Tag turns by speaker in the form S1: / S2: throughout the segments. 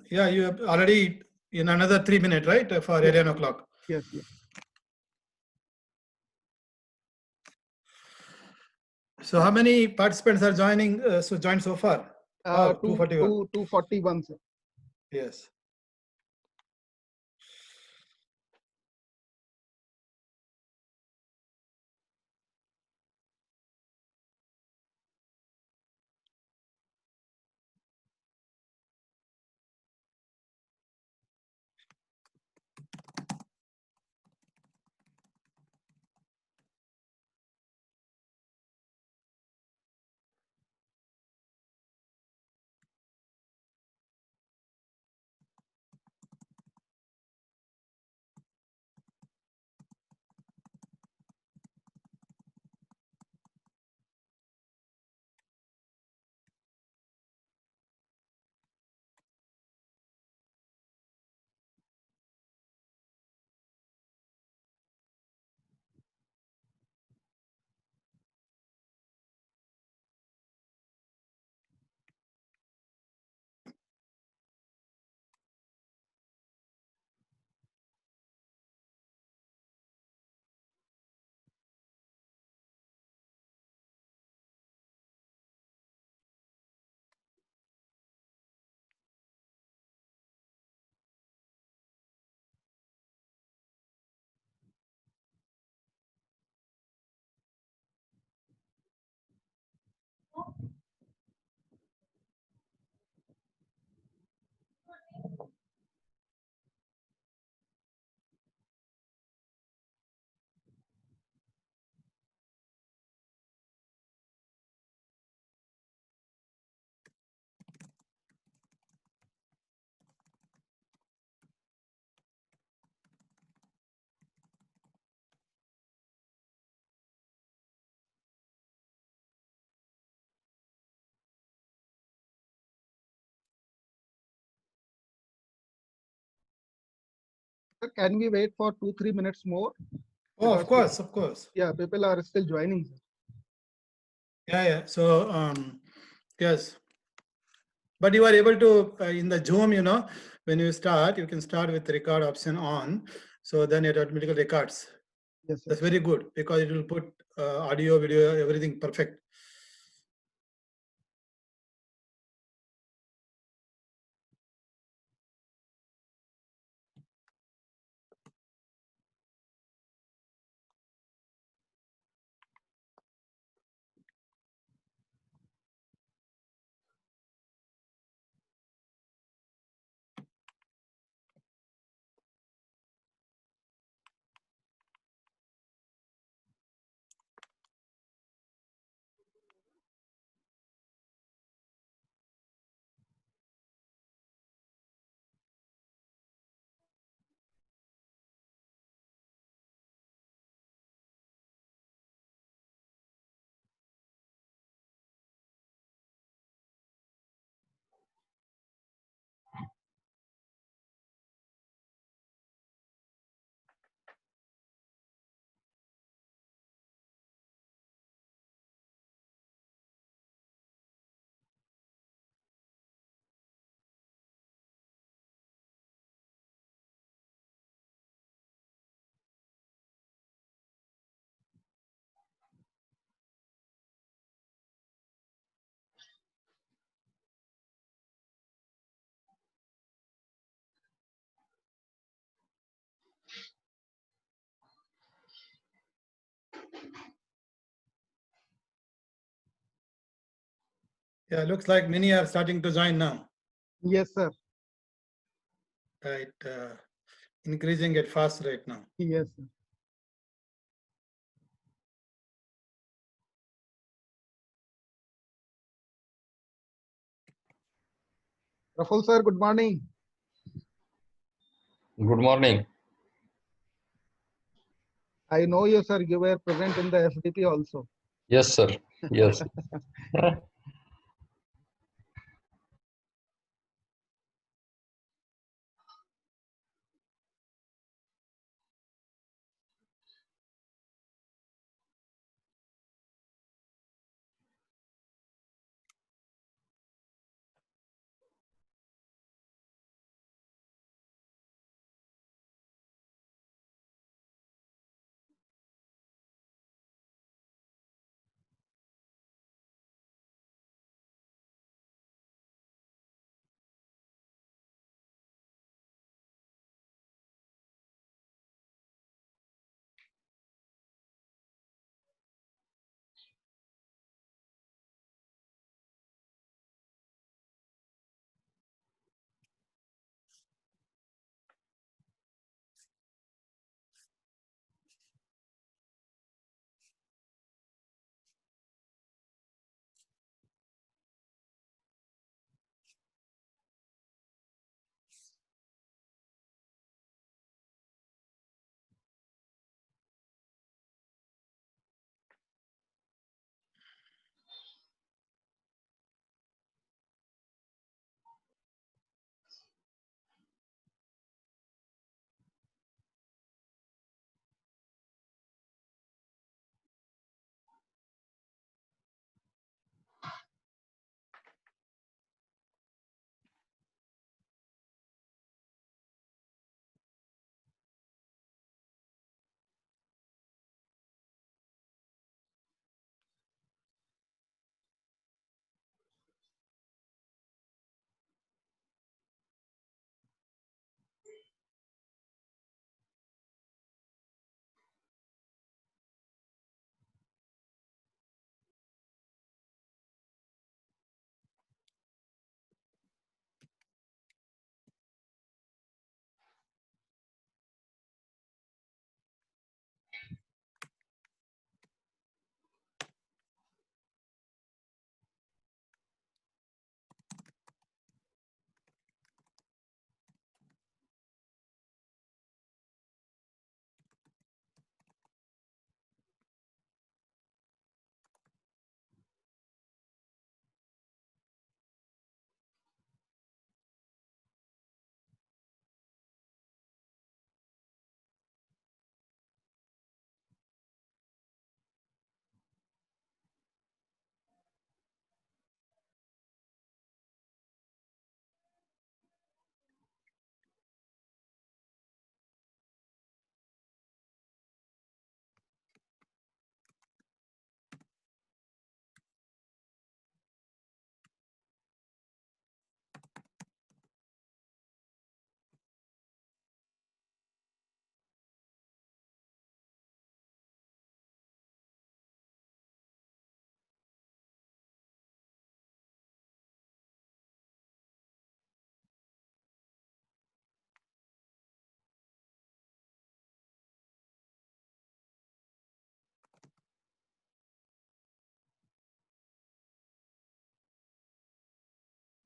S1: Yeah, you have already in another 3 minutes, right? For
S2: Yes.
S1: 11 o'clock.
S2: Yes, yes.
S1: So how many participants are joining? Joined so far? Wow, 241.
S2: 241, sir.
S1: Yes.
S2: Sir, can we wait for 2-3 minutes more?
S1: Oh, of
S2: Because
S1: course, of course.
S2: Yeah, people are still joining, sir.
S1: Yeah. So, yes. But you are able to, in the Zoom, when you start, you can start with record option on. So then it automatically records.
S2: Yes, sir.
S1: That's very good because it will put audio, video, everything perfect. Yeah, looks like many are starting to join now.
S2: Yes, sir.
S1: Right. Increasing it fast right now.
S2: Yes, sir. Raful sir, good morning.
S3: Good morning.
S2: I know you, sir. You were present in the FDP also.
S3: Yes, sir. Yes.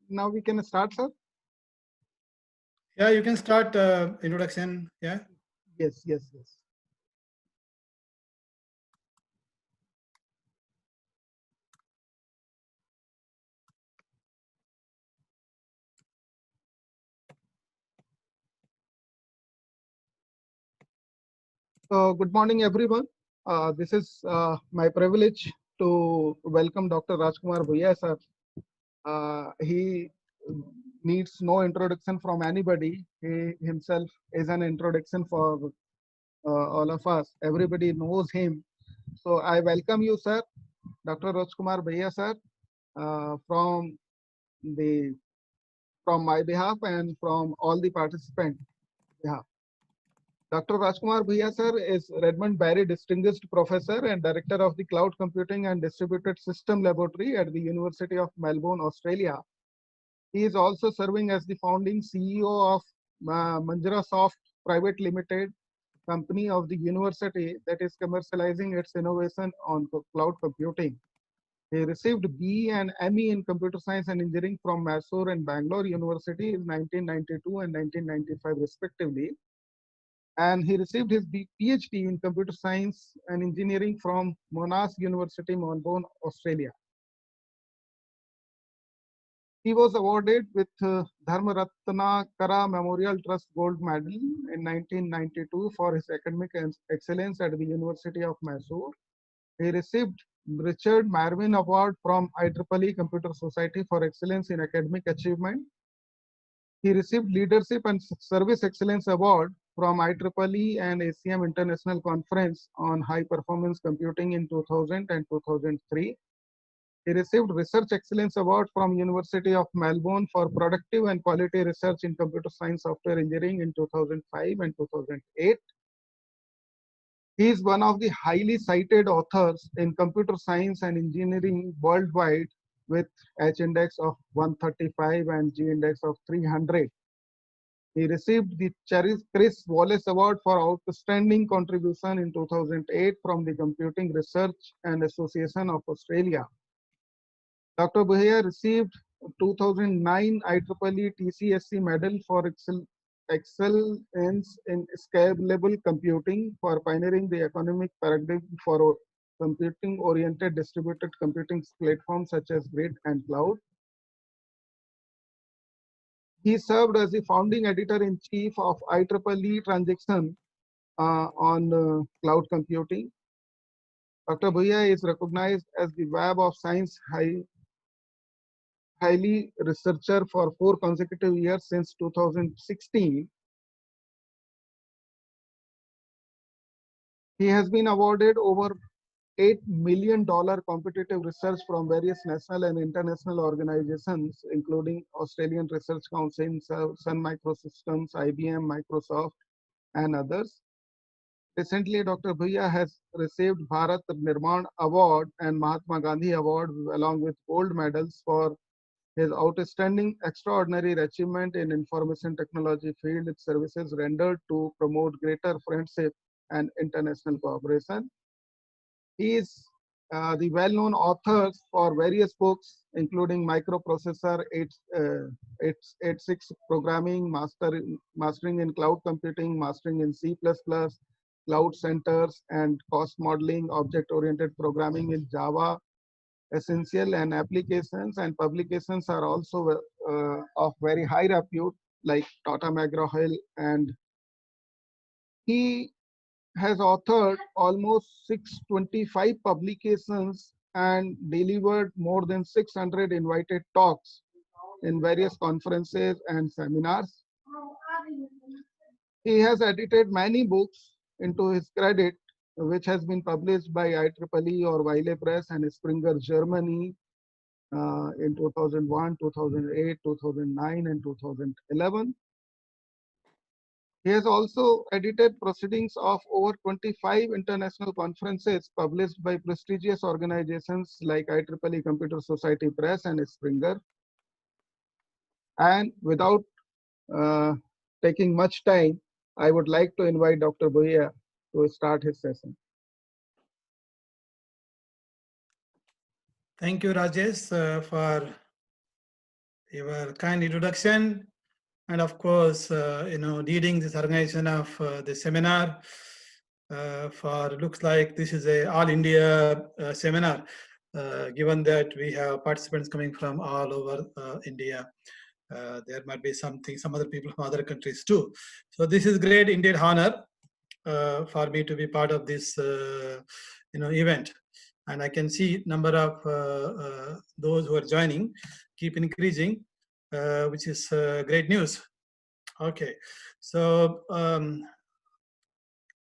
S2: now we can start, sir?
S1: Yeah, you can start introduction. Yeah.
S2: Yes, yes, yes. So good morning, everyone. This is my privilege to welcome Dr. Rajkumar Bhuiya, sir. He needs no introduction from anybody. He himself is an introduction for all of us. Everybody knows him. So I welcome you, sir, Dr. Rajkumar Bhuiya, sir, from the from my behalf and from all the participants. Yeah. Dr. Rajkumar Bhuiya, sir, is Redmond Barry Distinguished Professor and Director of the Cloud Computing and Distributed System Laboratory at the University of Melbourne, Australia. He is also serving as the founding CEO of Manjra Soft Private Limited, company of the university that is commercializing its innovation on cloud computing. He received BE and ME in Computer Science and Engineering from Mysore and Bangalore University in 1992 and 1995 respectively. And he received his PhD in Computer Science and Engineering from Monash University, Melbourne, Australia. He was awarded with Dharmaratna Kara Memorial Trust Gold Medal in 1992 for his academic excellence at the University of Mysore. He received Richard Marvin Award from IEEE Computer Society for Excellence in Academic Achievement. He received Leadership and Service Excellence Award from IEEE and ACM International Conference on High Performance Computing in 2000 and 2003. He received Research Excellence Award from University of Melbourne for Productive and Quality Research in Computer Science Software Engineering in 2005 and 2008. He is one of the highly cited authors in computer science and engineering worldwide with H-index of 135 and G-index of 300. He received the Chris Wallace Award for Outstanding Contribution in 2008 from the Computing Research and Association of Australia. Dr. Bhuiya received 2009 IEEE TCSC medal for excellence in scalable computing for pioneering the economic paradigm for computing-oriented distributed computing platforms such as Grid and Cloud. He served as the founding editor-in-chief of IEEE Transaction on cloud computing. Dr. Bhuiya is recognized as the Web of Science highly researcher for 4 consecutive years since 2016. He has been awarded over $8 million competitive research from various national and international organizations, including Australian Research Council, Sun Microsystems, IBM, Microsoft, and others. Recently, Dr. Bhuiya has received Bharat Nirman Award and Mahatma Gandhi Award along with gold medals for his outstanding extraordinary achievement in information technology field services rendered to promote greater friendship and international cooperation. He is the well-known author for various books, including Microprocessor 86 Programming, Mastering in Cloud Computing, Mastering in C++, Cloud Centers, and Cost Modeling, Object-Oriented Programming in Java, Essential and Applications, and publications are also of very high repute, like Tata McGraw-Hill, and he has authored almost 625 publications and delivered more than 600 invited talks in various conferences and seminars. He has edited many books into his credit, which has been published by IEEE or Wiley Press and Springer Germany in 2001, 2008, 2009, and 2011. He has also edited proceedings of over 25 international conferences published by prestigious organizations like IEEE Computer Society Press and Springer. And without taking much time, I would like to invite Dr. Bhuiya to start his session.
S1: Thank you, Rajesh, for your kind introduction, and of course, leading this organization of the seminar. For looks like this is a all India seminar, given that we have participants coming from all over India. There might be some other people from other countries too. So this is great, indeed honor for me to be part of this event. And I can see number of those who are joining keep increasing, which is great news. Okay, so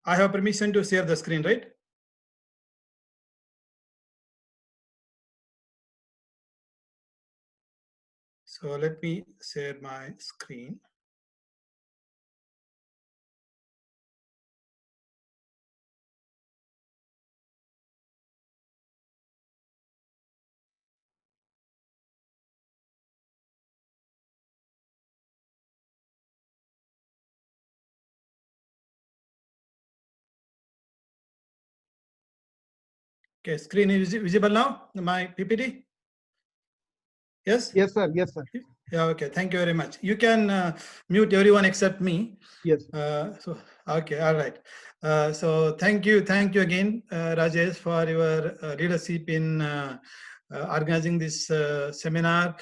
S1: I have permission to share the screen, right? So let me share my screen. Okay, screen is visible now, my PPT? Yes?
S2: Yes, sir. Yes, sir.
S1: Yeah, okay, thank you very much. You can mute everyone except me.
S2: Yes.
S1: So, okay, all right. So thank you again, Rajesh, for your leadership in organizing this seminar.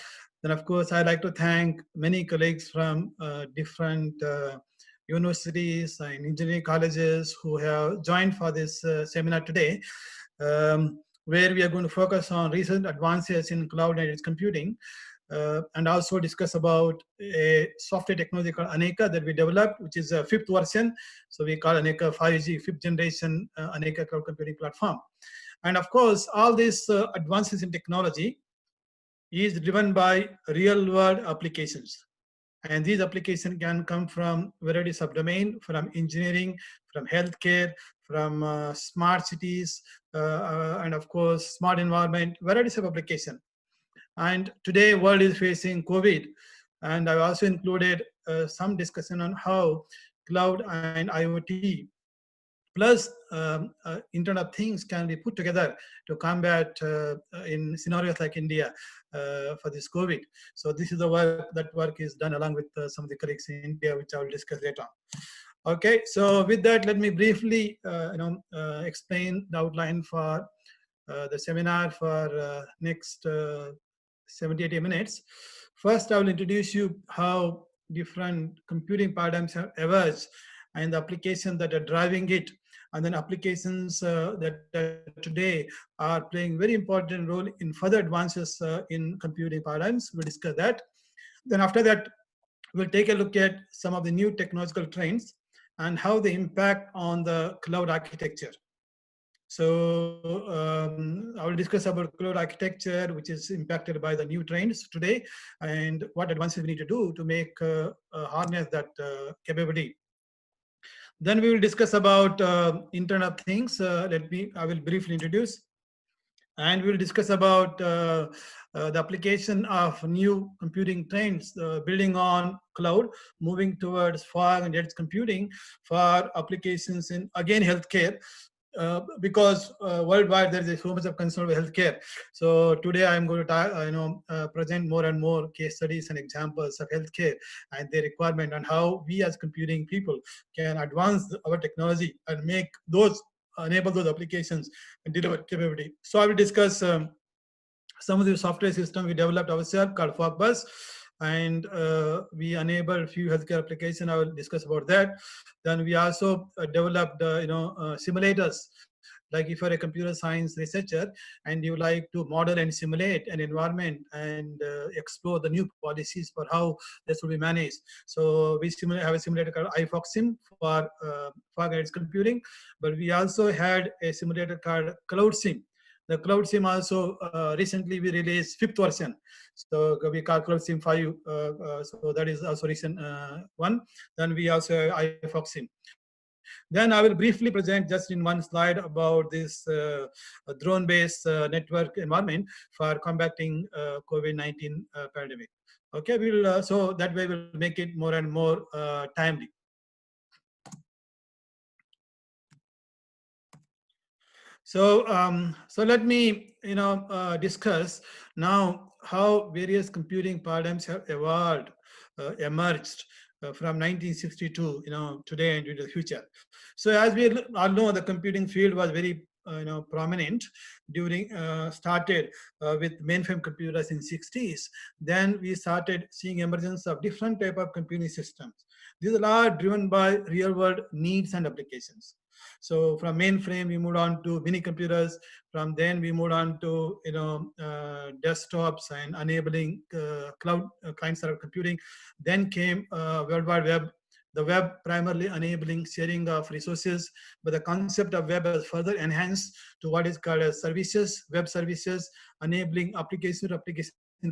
S1: Then, of course, I'd like to thank many colleagues from different universities and engineering colleges who have joined for this seminar today, where we are going to focus on recent advances in cloud and edge computing. And also discuss about a software technology called Aneka that we developed, which is a fifth version. So we call Aneka 5G, fifth generation Aneka cloud computing platform. And of course, all these advances in technology is driven by real world applications. And these applications can come from variety subdomain, from engineering, from healthcare, from smart cities, and of course, smart environment, varieties of application. And today, world is facing COVID, and I've also included some discussion on how cloud and IoT plus Internet of Things can be put together to combat in scenarios like India for this COVID. So this is the work, that work is done along with some of the colleagues in India, which I will discuss later on. Okay, so with that, let me briefly explain the outline for the seminar for next 70-80 minutes. First, I will introduce you how different computing paradigms have emerged and the applications that are driving it, and then applications that today are playing very important role in further advances in computing paradigms. We'll discuss that. Then after that, we'll take a look at some of the new technological trends and how they impact on the cloud architecture. So I will discuss about cloud architecture, which is impacted by the new trends today, and what advances we need to do to make harness that capability. Then we will discuss about Internet of Things. I will briefly introduce, and we will discuss about the application of new computing trends, building on cloud, moving towards fog and edge computing for applications in, again, healthcare. Because worldwide there is so much of concern with healthcare. So today I'm going to present more and more case studies and examples of healthcare and their requirement, and how we as computing people can advance our technology and make those, enable those applications and deliver capability. So I will discuss some of the software system we developed ourselves called FogBus, and we enabled few healthcare applications. I will discuss about that. Then we also developed simulators. Like if you're a computer science researcher and you like to model and simulate an environment and explore the new policies for how this will be managed. So we have a simulator called iFogSim for fog edge computing, but we also had a simulator called CloudSim. The CloudSim also recently we released fifth version. So we call CloudSim 5. So that is also recent one. Then we also have iFogSim. Then I will briefly present just in one slide about this drone-based network environment for combating COVID-19 pandemic. Okay, we'll so that way we'll make it more and more timely. So so let me discuss now how various computing paradigms have evolved, emerged from 1962, today and into the future. So as we all know, the computing field was very prominent during started with mainframe computers in 60s. Then we started seeing emergence of different type of computing systems. These are all driven by real world needs and applications. So from mainframe, we moved on to mini computers. From then, we moved on to desktops and enabling cloud client-server computing. Then came World Wide Web. The web primarily enabling sharing of resources, but the concept of web has further enhanced to what is called as services, web services, enabling application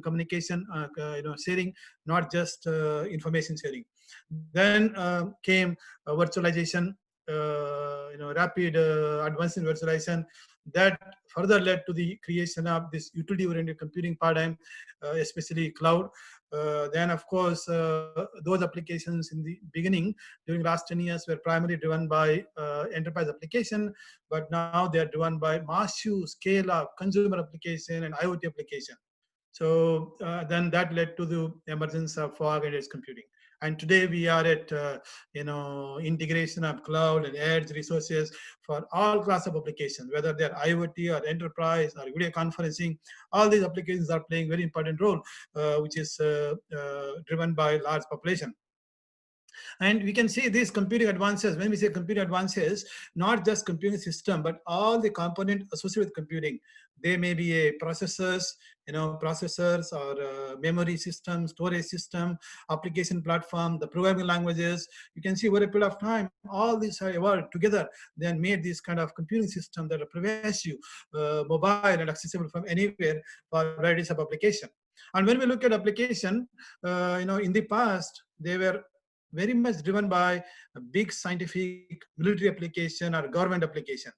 S1: communication, sharing, not just information sharing. Then came virtualization, rapid advance in virtualization that further led to the creation of this utility-oriented computing paradigm, especially cloud. Then, of course, those applications in the beginning during last 10 years were primarily driven by enterprise application, but now they are driven by massive scale of consumer application and IoT application. So then that led to the emergence of fog and edge computing. And today we are at integration of cloud and edge resources for all class of applications, whether they're IoT or enterprise or video conferencing. All these applications are playing very important role, which is driven by large population. And we can see these computing advances. When we say computing advances, not just computing system, but all the components associated with computing. They may be a processors or memory system, storage system, application platform, the programming languages. You can see over a period of time, all these are evolved together, then made this kind of computing system that are pervasive, mobile and accessible from anywhere for varieties of application. And when we look at application, in the past, they were very much driven by a big scientific military application or government application.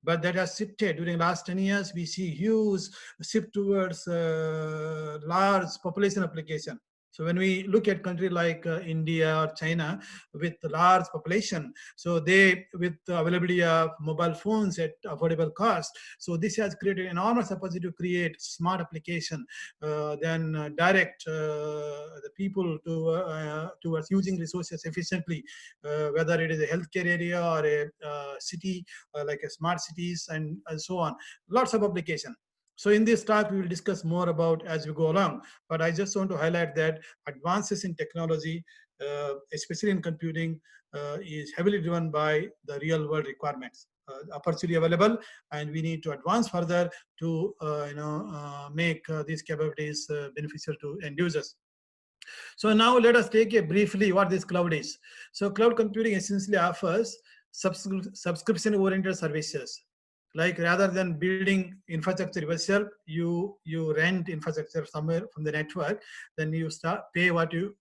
S1: But that has shifted during the last 10 years. We see huge shift towards large population application. So when we look at countries like India or China with large population, so they with the availability of mobile phones at affordable cost, so this has created enormous opportunity to create smart application, then direct the people towards using resources efficiently, whether it is a healthcare area or a city like a smart cities and so on. Lots of application. So in this talk, we will discuss more about as we go along. But I just want to highlight that advances in technology, especially in computing, is heavily driven by the real world requirements. Opportunity available, and we need to advance further to make these capabilities beneficial to end users. So now let us take a briefly what this cloud is. So cloud computing essentially offers subscription-oriented services. Like rather than building infrastructure yourself, you rent infrastructure somewhere from the network, then you start pay what you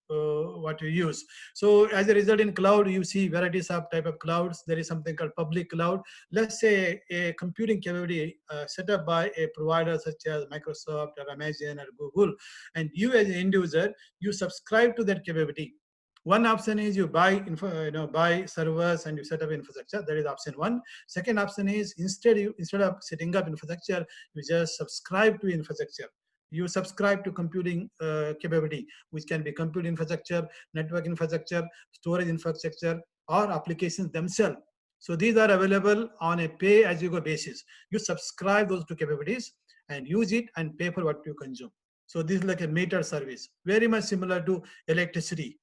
S1: use. So as a result, in cloud you see varieties of type of clouds. There is something called public cloud. Let's say a computing capability set up by a provider such as Microsoft or Amazon or Google, and you as an end user, you subscribe to that capability. One option is you buy buy servers and you set up infrastructure. That is option one. Second option is instead of setting up infrastructure, you just subscribe to infrastructure. You subscribe to computing capability, which can be compute infrastructure, network infrastructure, storage infrastructure, or applications themselves. So these are available on a pay-as-you-go basis. You subscribe those two capabilities and use it and pay for what you consume. So this is like a meter service, very much similar to electricity.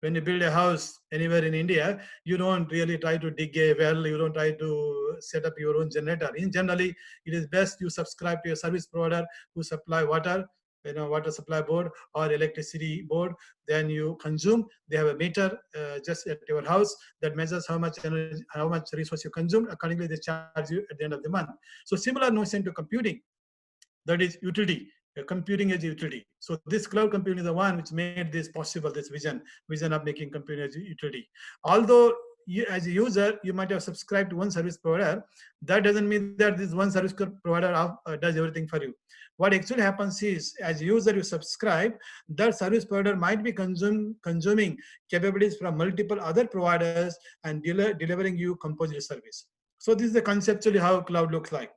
S1: When you build a house anywhere in India, you don't really try to dig a well, you don't try to set up your own generator. In generally, it is best you subscribe to a service provider who supply water, water supply board or electricity board, then you consume. They have a meter just at your house that measures how much energy, how much resource you consume. Accordingly, they charge you at the end of the month. So similar notion to computing, that is utility. Computing as utility. So this cloud computing is the one which made this possible, this vision of making computing as utility. Although you, as a user, you might have subscribed to one service provider, that doesn't mean that this one service provider does everything for you. What actually happens is, as a user, you subscribe, that service provider might be consuming capabilities from multiple other providers and delivering you composite service. So this is the conceptually how cloud looks like.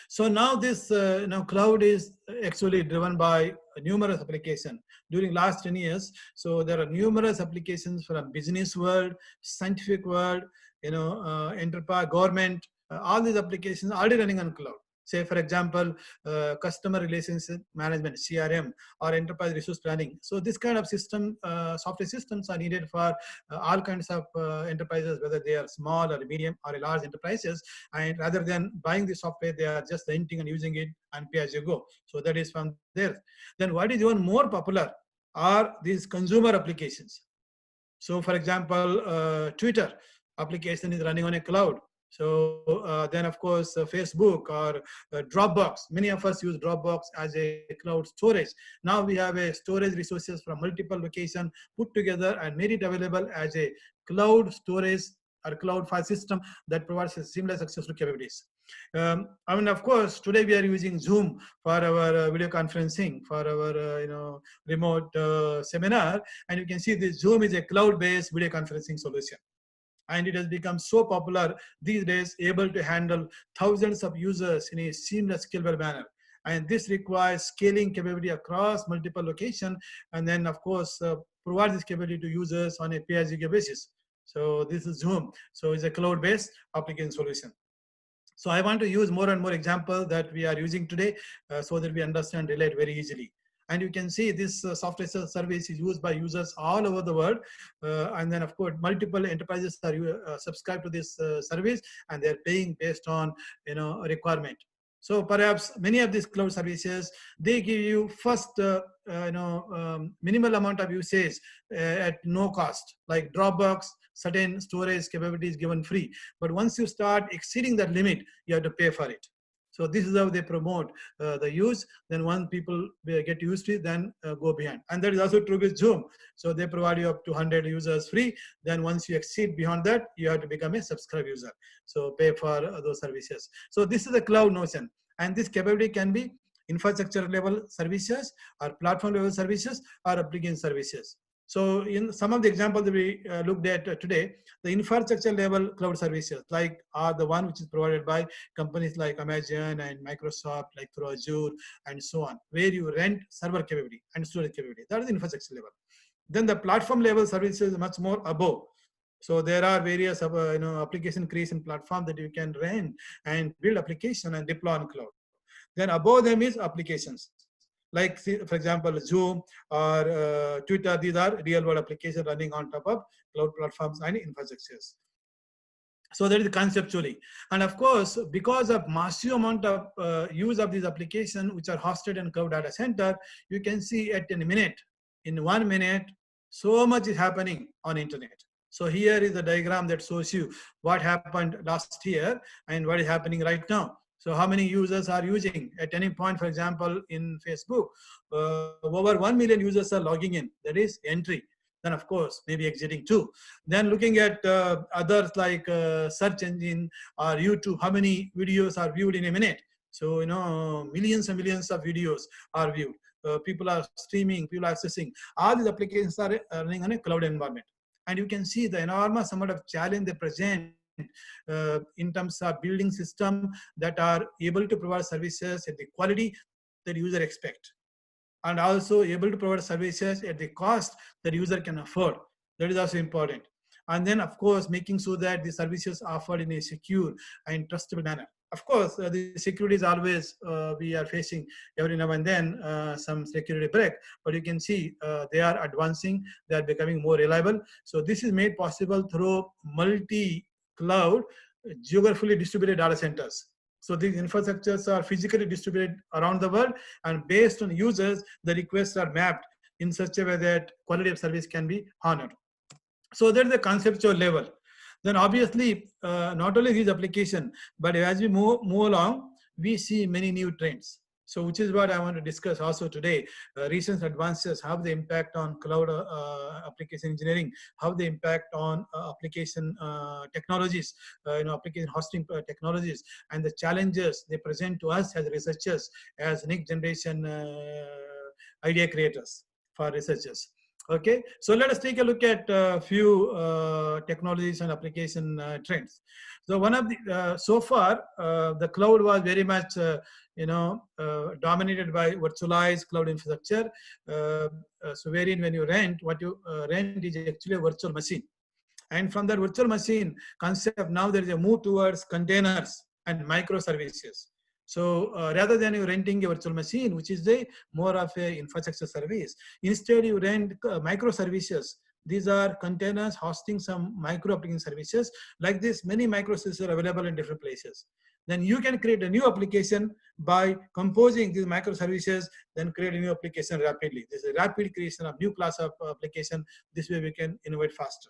S1: So now this cloud is actually driven by numerous applications during last 10 years. So there are numerous applications from business world, scientific world, enterprise, government. All these applications are already running on cloud. Say, for example, customer relationship management, CRM, or enterprise resource planning. So this kind of system, software systems are needed for all kinds of enterprises, whether they are small or medium or large enterprises. And rather than buying the software, they are just renting and using it and pay as you go. So that is from there. Then what is even more popular are these consumer applications. So for example, Twitter application is running on a cloud. So then of course, Facebook or Dropbox. Many of us use Dropbox as a cloud storage. Now we have a storage resources from multiple locations put together and made it available as a cloud storage or cloud file system that provides a seamless access to capabilities. I mean, of course, today we are using Zoom for our video conferencing, for our remote seminar, and you can see this Zoom is a cloud-based video conferencing solution. And it has become so popular these days, able to handle thousands of users in a seamless, scalable manner. And this requires scaling capability across multiple locations, and then of course provide this capability to users on a pay-as-you-go basis. So this is Zoom. So it's a cloud-based application solution. So I want to use more and more examples that we are using today so that we understand, relate very easily. And you can see this software service is used by users all over the world. And then of course, multiple enterprises are subscribed to this service, and they're paying based on a requirement. So perhaps many of these cloud services, they give you first minimal amount of usage at no cost, like Dropbox. Certain storage capabilities given free, but once you start exceeding that limit, you have to pay for it. So this is how they promote the use. Then once people get used to it, then go beyond. And that is also true with Zoom. So they provide you up to 100 users free. Then once you exceed beyond that, you have to become a subscribe user. So pay for those services. So this is a cloud notion. And this capability can be infrastructure level services or platform level services or application services. So in some of the examples that we looked at today, the infrastructure level cloud services like are the one which is provided by companies like Amazon and Microsoft, like through Azure and so on, where you rent server capability and storage capability. That is infrastructure level. Then the platform level services much more above. So there are various application creation platform that you can rent and build application and deploy on cloud. Then above them is applications. Like, for example, Zoom or Twitter, these are real-world applications running on top of cloud platforms and infrastructures. So that is conceptually. And of course, because of massive amount of use of these applications, which are hosted in cloud data center, you can see at in 1 minute, so much is happening on internet. So here is a diagram that shows you what happened last year and what is happening right now. So how many users are using at any point, for example, in Facebook, over 1 million users are logging in, that is entry. Then of course, maybe exiting too. Then looking at others like search engine or YouTube, how many videos are viewed in a minute? So, millions and millions of videos are viewed. People are streaming, people are accessing. All these applications are running on a cloud environment. And you can see the enormous amount of challenge they present in terms of building system that are able to provide services at the quality that user expect, and also able to provide services at the cost that user can afford. That is also important. And then of course, making sure that the services are offered in a secure and trustable manner. Of course, the security is always, we are facing every now and then some security break, but you can see they are advancing, they are becoming more reliable. So this is made possible through multi-cloud, geographically distributed data centers. So these infrastructures are physically distributed around the world, and based on users, the requests are mapped in such a way that quality of service can be honored. So that's the conceptual level. Then obviously, not only these applications, but as we move along, we see many new trends. So which is what I want to discuss also today. Recent advances, how they impact on cloud application engineering, how they impact on application technologies, application hosting technologies, and the challenges they present to us as researchers, as next generation idea creators for researchers. Okay, so let us take a look at a few technologies and application trends. So one of the so far the cloud was very much dominated by virtualized cloud infrastructure. So wherein when you rent, what you rent is actually a virtual machine, and from that virtual machine concept, now there is a move towards containers and microservices. So rather than you renting a virtual machine, which is the more of a infrastructure service, instead you rent microservices. These are containers hosting some micro application services. Like this, many microservices are available in different places. Then you can create a new application by composing these microservices, then create a new application rapidly. This is a rapid creation of new class of application. This way we can innovate faster.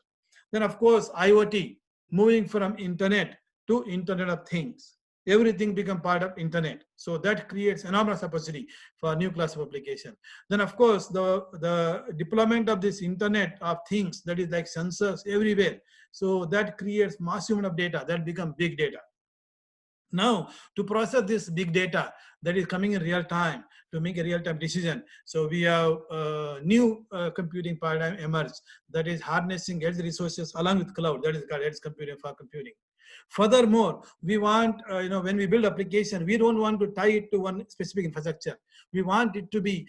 S1: Then of course, IoT, moving from internet to Internet of Things. Everything become part of internet. So that creates enormous opportunity for new class of application. Then of course, the deployment of this Internet of Things, that is like sensors everywhere. So that creates massive amount of data that become big data. Now, to process this big data that is coming in real time, to make a real-time decision, so we have new computing paradigm emerged, that is harnessing edge resources along with cloud, that is called edge computing for computing. Furthermore, we want, when we build application, we don't want to tie it to one specific infrastructure. We want it to be,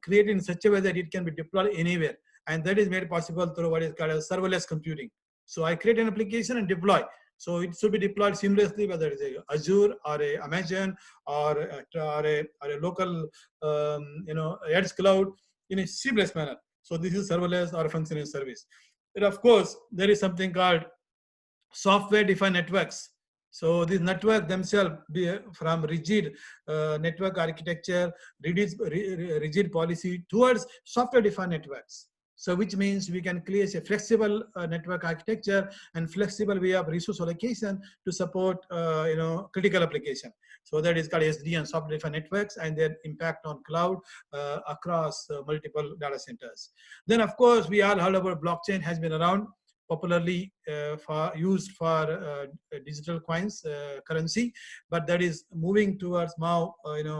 S1: created in such a way that it can be deployed anywhere. And that is made possible through what is called as serverless computing. So I create an application and deploy. So it should be deployed seamlessly, whether it's a Azure or a Amazon or a local, edge cloud in a seamless manner. So this is serverless or a functioning service. And of course, there is something called software-defined networks. So these networks themselves be from rigid network architecture, rigid policy towards software-defined networks. So which means we can create a flexible network architecture and flexible way of resource allocation to support critical application. So that is called SDN, software-defined networks, and their impact on cloud across multiple data centers. Then of course we all heard about blockchain, has been around, popularly used for digital coins, currency, but that is moving towards now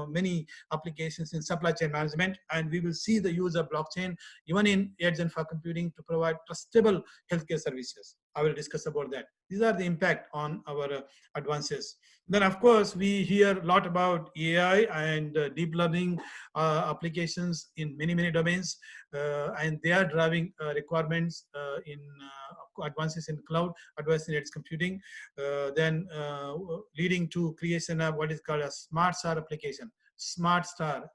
S1: many applications in supply chain management, and we will see the use of blockchain even in edge and for computing to provide trustable healthcare services. I will discuss about that. These are the impact on our advances. Then of course we hear a lot about AI and deep learning applications in many domains, and they are driving requirements in advances in cloud, advances in edge computing, then leading to creation of what is called a smart star application. Smart star.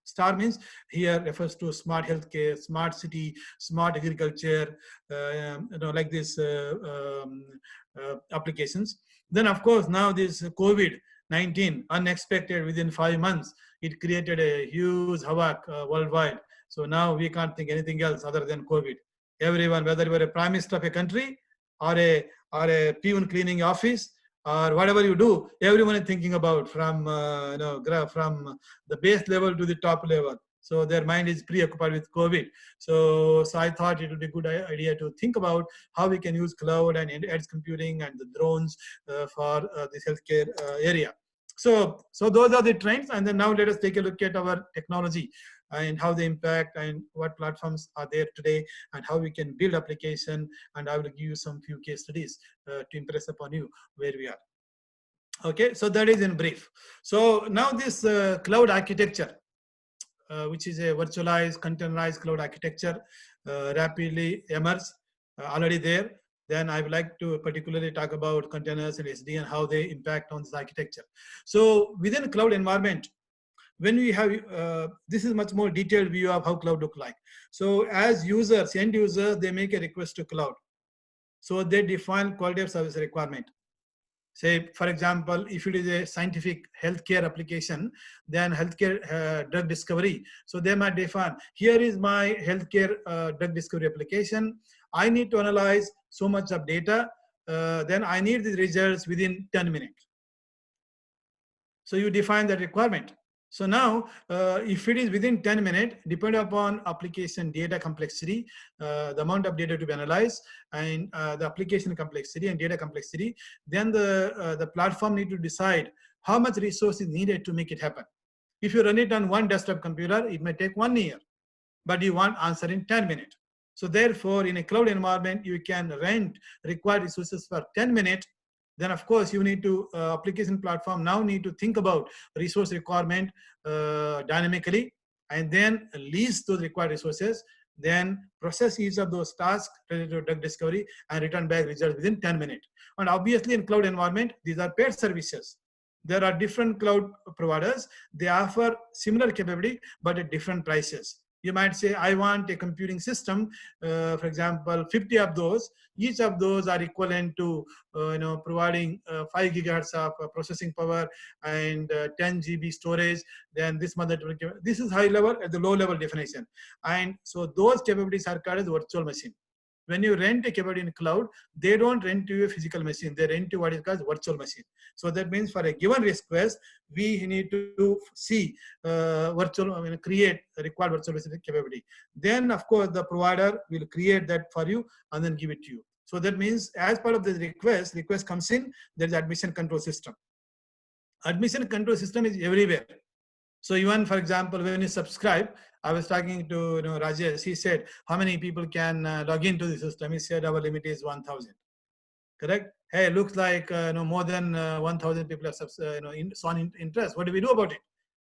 S1: Star means here refers to smart healthcare, smart city, smart agriculture, like this applications. Then of course now this COVID-19, unexpected within 5 months, it created a huge havoc worldwide. So now we can't think anything else other than COVID. Everyone, whether you are a prime minister of a country or a peon cleaning office or whatever you do, everyone is thinking about from from the base level to the top level. So their mind is preoccupied with COVID. So I thought it would be a good idea to think about how we can use cloud and edge computing and the drones for this healthcare area. So those are the trends. And then now let us take a look at our technology and how they impact and what platforms are there today and how we can build application. And I will give you some few case studies to impress upon you where we are. Okay, so that is in brief. So now this cloud architecture, which is a virtualized, containerized cloud architecture, rapidly emerged, already there. Then I would like to particularly talk about containers and SD and how they impact on this architecture. So within cloud environment, when we have, this is much more detailed view of how cloud look like. So as users, end user, they make a request to cloud. So they define quality of service requirement. Say, for example, if it is a scientific healthcare application, then healthcare drug discovery. So they might define, here is my healthcare drug discovery application. I need to analyze so much of data. Then I need the results within 10 minutes. So you define that requirement. So now, if it is within 10 minutes, depending upon application data complexity, the amount of data to be analyzed, and the application complexity and data complexity, then the platform need to decide how much resource is needed to make it happen. If you run it on one desktop computer, it may take 1 year, but you want answer in 10 minutes. So therefore, in a cloud environment, you can rent required resources for 10 minutes. Then of course, you need to, application platform now need to think about resource requirement dynamically, and then lease those required resources, then process each of those tasks related to drug discovery and return back results within 10 minutes. And obviously in cloud environment, these are paid services. There are different cloud providers. They offer similar capability, but at different prices. You might say, I want a computing system, for example, 50 of those. Each of those are equivalent to providing 5 gigahertz of processing power and 10 GB storage. Then this mother, this is high level. At the low level definition, and so those capabilities are called as virtual machine. When you rent a capability in cloud, they don't rent to a physical machine. They rent to what is called virtual machine. So that means for a given request, we need to see create a required virtual machine capability. Then of course the provider will create that for you and then give it to you. So that means as part of the request comes in, there is admission control system. Admission control system is everywhere. So even for example, when you subscribe, I was talking to Rajesh. He said, how many people can log into the system? He said our limit is 1,000. Correct? Hey, looks like more than 1,000 people have shown interest. What do we do about it?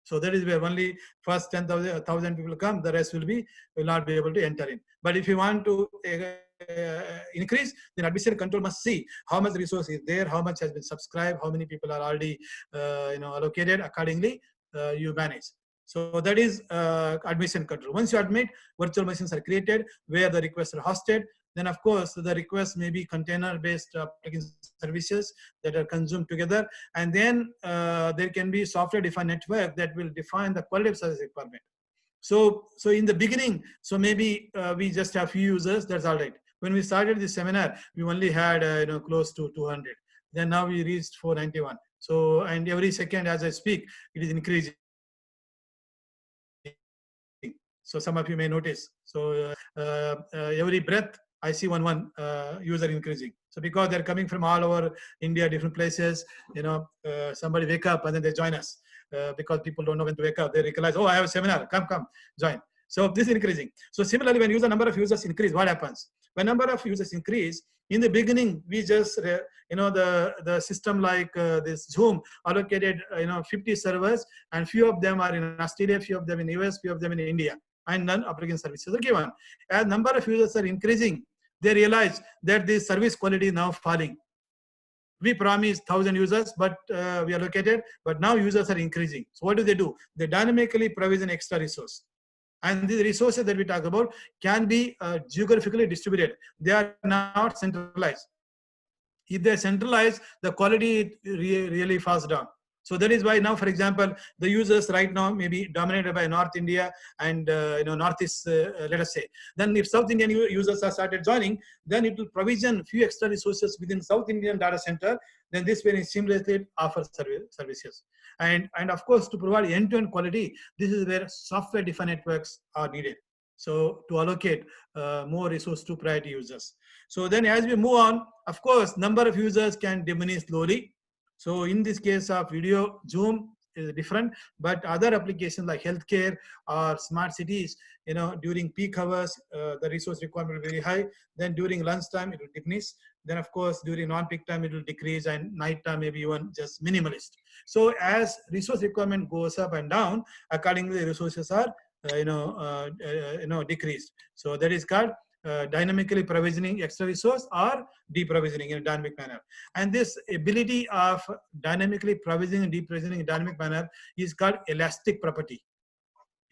S1: So that is where only first 10,000 people come. The rest will not be able to enter in. But if you want to increase, then admission control must see how much resource is there, how much has been subscribed, how many people are already allocated. Accordingly, you manage. So that is admission control. Once you admit, virtual machines are created where the requests are hosted. Then of course, the requests may be container-based application services that are consumed together. And then there can be software-defined network that will define the quality of service requirement. So in the beginning, so maybe we just have few users, that's all right. When we started this seminar, we only had close to 200. Then now we reached 491. So, and every second as I speak, it is increasing. So some of you may notice. So every breath, I see one user increasing. So because they're coming from all over India, different places, somebody wake up and then they join us because people don't know when to wake up. They realize, oh, I have a seminar, come, join. So this is increasing. So similarly, when number of users increase, what happens? When number of users increase, in the beginning, we just, the system like this Zoom allocated, 50 servers, and few of them are in Australia, few of them in US, few of them in India, and none application services are given. As number of users are increasing, they realize that the service quality is now falling. We promised 1,000 users, but we allocated, but now users are increasing. So what do? They dynamically provision extra resource. And these resources that we talk about can be geographically distributed. They are not centralized. If they're centralized, the quality really falls down. So that is why now, for example, the users right now may be dominated by North India and Northeast, let us say. Then if South Indian users are started joining, then it will provision few extra resources within South Indian data center. Then this way seamlessly offers services. And of course, to provide end-to-end quality, this is where software-defined networks are needed. So to allocate more resource to priority users. So then as we move on, of course, number of users can diminish slowly. So in this case of video, Zoom is different, but other applications like healthcare or smart cities, during peak hours, the resource requirement will be very high. Then during lunchtime, it will diminish. Then of course, during non-peak time, it will decrease, and nighttime maybe even just minimalist. So as resource requirement goes up and down, accordingly, the resources are, decreased. So that is called dynamically provisioning extra resource or deprovisioning in a dynamic manner. And this ability of dynamically provisioning and deprovisioning in a dynamic manner is called elastic property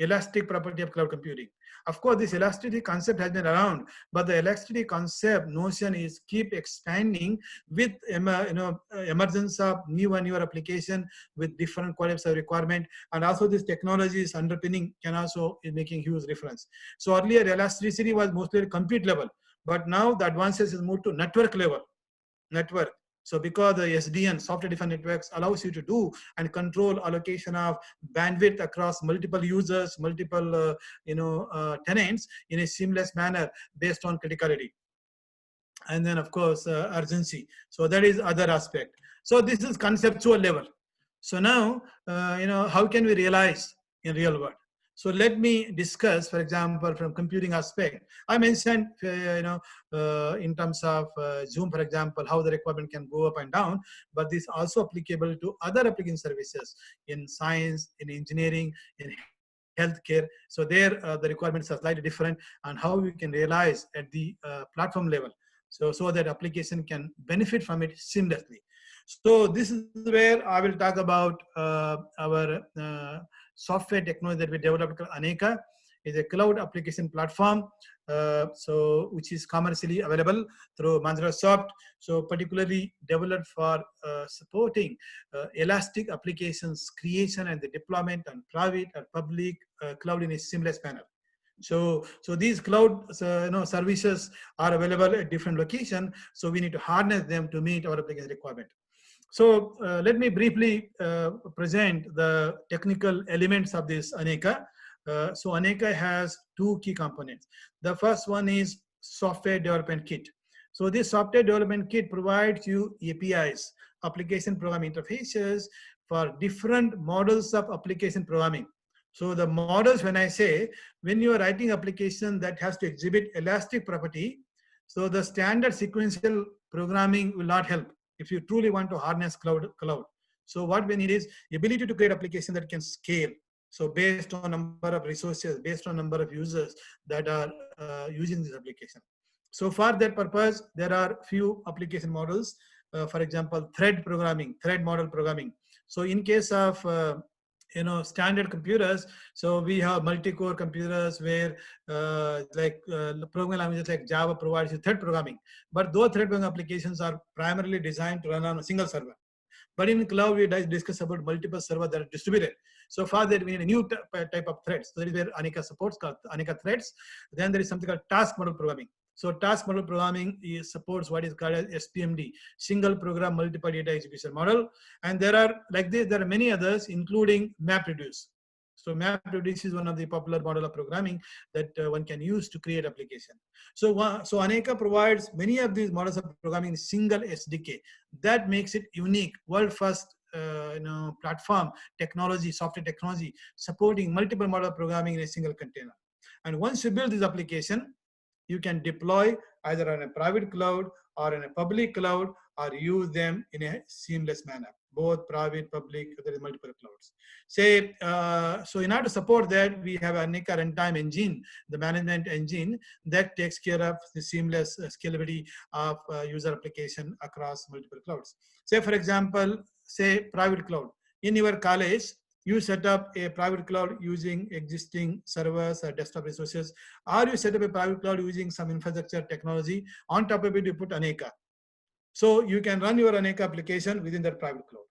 S1: of cloud computing. Of course, this elasticity concept has been around, but the elasticity concept notion is keep expanding with emergence of new and newer application with different qualities of requirement, and also this technology is underpinning can also is making huge difference. So earlier elasticity was mostly at compute level, but now the advances is moved to network level. So because the SDN, software-defined networks, allows you to do and control allocation of bandwidth across multiple users, multiple tenants in a seamless manner based on criticality. And then of course, urgency. So that is other aspect. So this is conceptual level. So now, how can we realize in real world? So let me discuss, for example, from computing aspect. I mentioned, in terms of Zoom, for example, how the requirement can go up and down, but this also applicable to other application services in science, in engineering, in healthcare. So there, the requirements are slightly different, and how we can realize at the platform level, so that application can benefit from it seamlessly. So this is where I will talk about our software technology that we developed called Aneka. Is a cloud application platform, which is commercially available through Microsoft. So particularly developed for supporting elastic applications creation and the deployment on private or public cloud in a seamless manner. So these cloud services are available at different locations. So we need to harness them to meet our application requirement. So let me briefly present the technical elements of this Aneka. So Aneka has two key components. The first one is software development kit. So this software development kit provides you APIs, application programming interfaces, for different models of application programming. So the models, when I say, when you are writing application that has to exhibit elastic property, so the standard sequential programming will not help if you truly want to harness cloud. So what we need is ability to create application that can scale. So based on number of resources, based on number of users that are using this application. So for that purpose, there are few application models. For example, thread programming, thread model programming. So in case of standard computers, so we have multi-core computers where programming languages like Java provides you thread programming, but those thread programming applications are primarily designed to run on a single server. But in cloud, we discuss about multiple servers that are distributed. So for that, we need a new type of threads. So that is where Aneka supports, called Aneka threads. Then there is something called task model programming. So task model programming supports what is called as SPMD, single program multiple data execution model. And there are there are many others, including MapReduce. So MapReduce is one of the popular model of programming that one can use to create application. So Aneka provides many of these models of programming in single SDK. That makes it unique, world first platform technology, software technology, supporting multiple model of programming in a single container. And once you build this application, you can deploy either on a private cloud or in a public cloud, or use them in a seamless manner, both private, public, there is multiple clouds. So in order to support that, we have a Aneka runtime engine, the management engine that takes care of the seamless scalability of user application across multiple clouds. Say for example, say private cloud. In your college, you set up a private cloud using existing servers or desktop resources, or you set up a private cloud using some infrastructure technology. On top of it, you put Aneka. So you can run your Aneka application within that private cloud.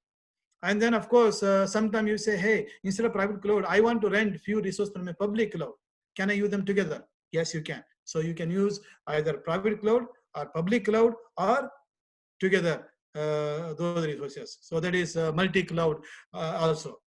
S1: And then, of course, sometimes you say, hey, instead of private cloud, I want to rent few resources from a public cloud. Can I use them together? Yes, you can. So you can use either private cloud or public cloud or together those resources. So that is multi-cloud also.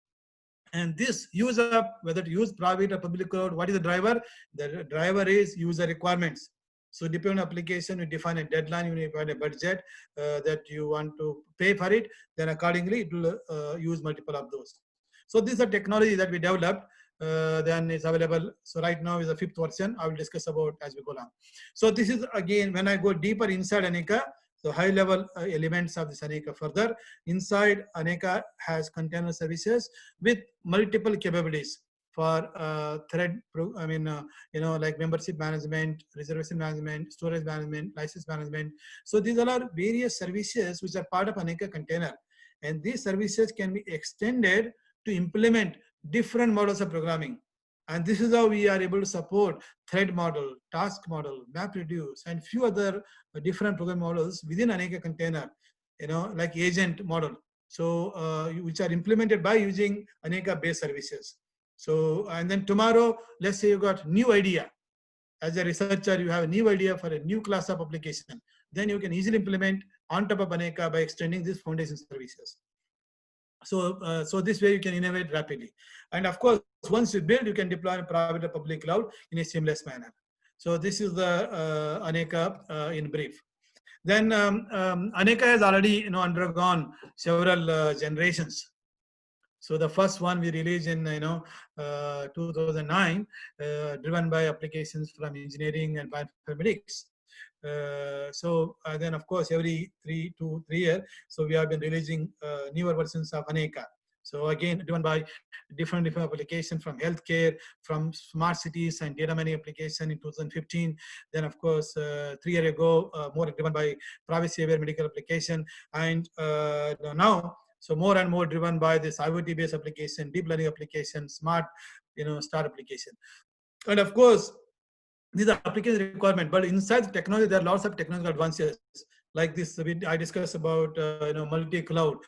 S1: And this use of whether to use private or public cloud, what is the driver? The driver is user requirements. So depending on application, you define a deadline, you define a budget that you want to pay for it. Then accordingly, it will use multiple of those. So this is a technology that we developed. Then it's available. So right now is the 5th version. I will discuss about as we go along. So this is again, when I go deeper inside Aneka, so high-level elements of this Aneka further. Inside, Aneka has container services with multiple capabilities for thread, like membership management, reservation management, storage management, license management. So these all are various services which are part of Aneka container. And these services can be extended to implement different models of programming. And this is how we are able to support thread model, task model, MapReduce, and few other different program models within Aneka container, like agent model. So which are implemented by using Aneka based services. So, and then tomorrow, let's say you got new idea. As a researcher, you have a new idea for a new class of application. Then you can easily implement on top of Aneka by extending these foundation services. So, so this way you can innovate rapidly. And of course, once you build, you can deploy in private or public cloud in a seamless manner. So this is the Aneka in brief. Then Aneka has already undergone several generations. So the first one we released in 2009, driven by applications from engineering and bioinformatics. Then of course every 3 years, so we have been releasing newer versions of Aneka. So again, driven by different applications from healthcare, from smart cities and data mining application in 2015. Then of course, 3 years ago, more driven by privacy aware medical application. And now, so more and more driven by this IoT based application, deep learning application, smart, star application. And of course, these are application requirement, but inside the technology, there are lots of technological advances. Like this, I discussed about multi-cloud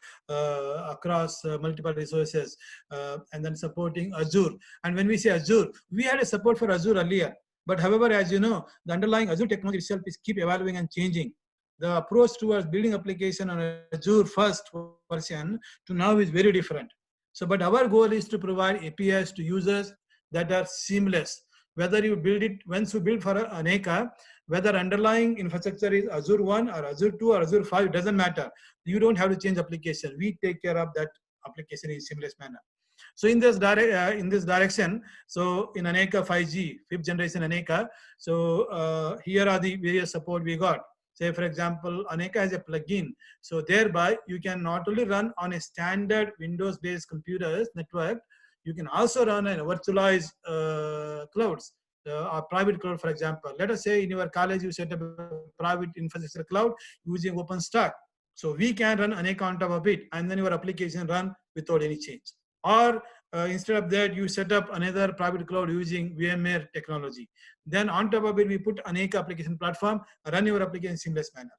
S1: across multiple resources, and then supporting Azure. And when we say Azure, we had a support for Azure earlier. But however, as you know, the underlying Azure technology itself is keep evolving and changing. The approach towards building application on Azure first version to now is very different. So, but our goal is to provide APIs to users that are seamless. Whether you build it, once you build for Aneka, whether underlying infrastructure is Azure 1 or Azure 2 or Azure 5, doesn't matter. You don't have to change application. We take care of that application in seamless manner. So in this direction, so in Aneka 5G, 5th generation Aneka, so here are the various support we got. Say for example, Aneka has a plugin. So thereby you can not only run on a standard Windows-based computers network, you can also run a virtualized clouds, or private cloud, for example. Let us say in your college, you set up a private infrastructure cloud using OpenStack. So we can run Aneka on top of it, and then your application run without any change. Or instead of that, you set up another private cloud using VMware technology. Then on top of it, we put Aneka application platform, run your application in seamless manner.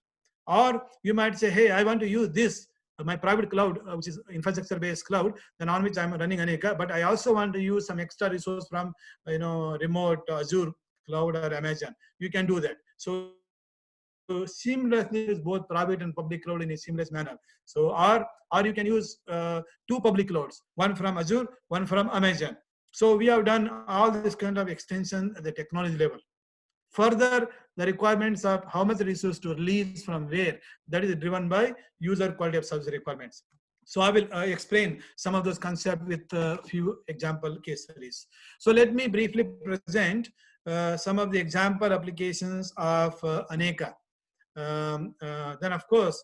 S1: Or you might say, hey, I want to use this, my private cloud, which is infrastructure-based cloud, then on which I'm running Aneka, but I also want to use some extra resource from, remote Azure cloud or Amazon. You can do that. So seamlessly use both private and public cloud in a seamless manner. So, or you can use 2 public clouds, one from Azure, one from Amazon. So we have done all this kind of extension at the technology level. Further, the requirements of how much resource to release from where, that is driven by user quality of service requirements. So I will explain some of those concepts with a few example case studies. So let me briefly present some of the example applications of Aneka. Then of course,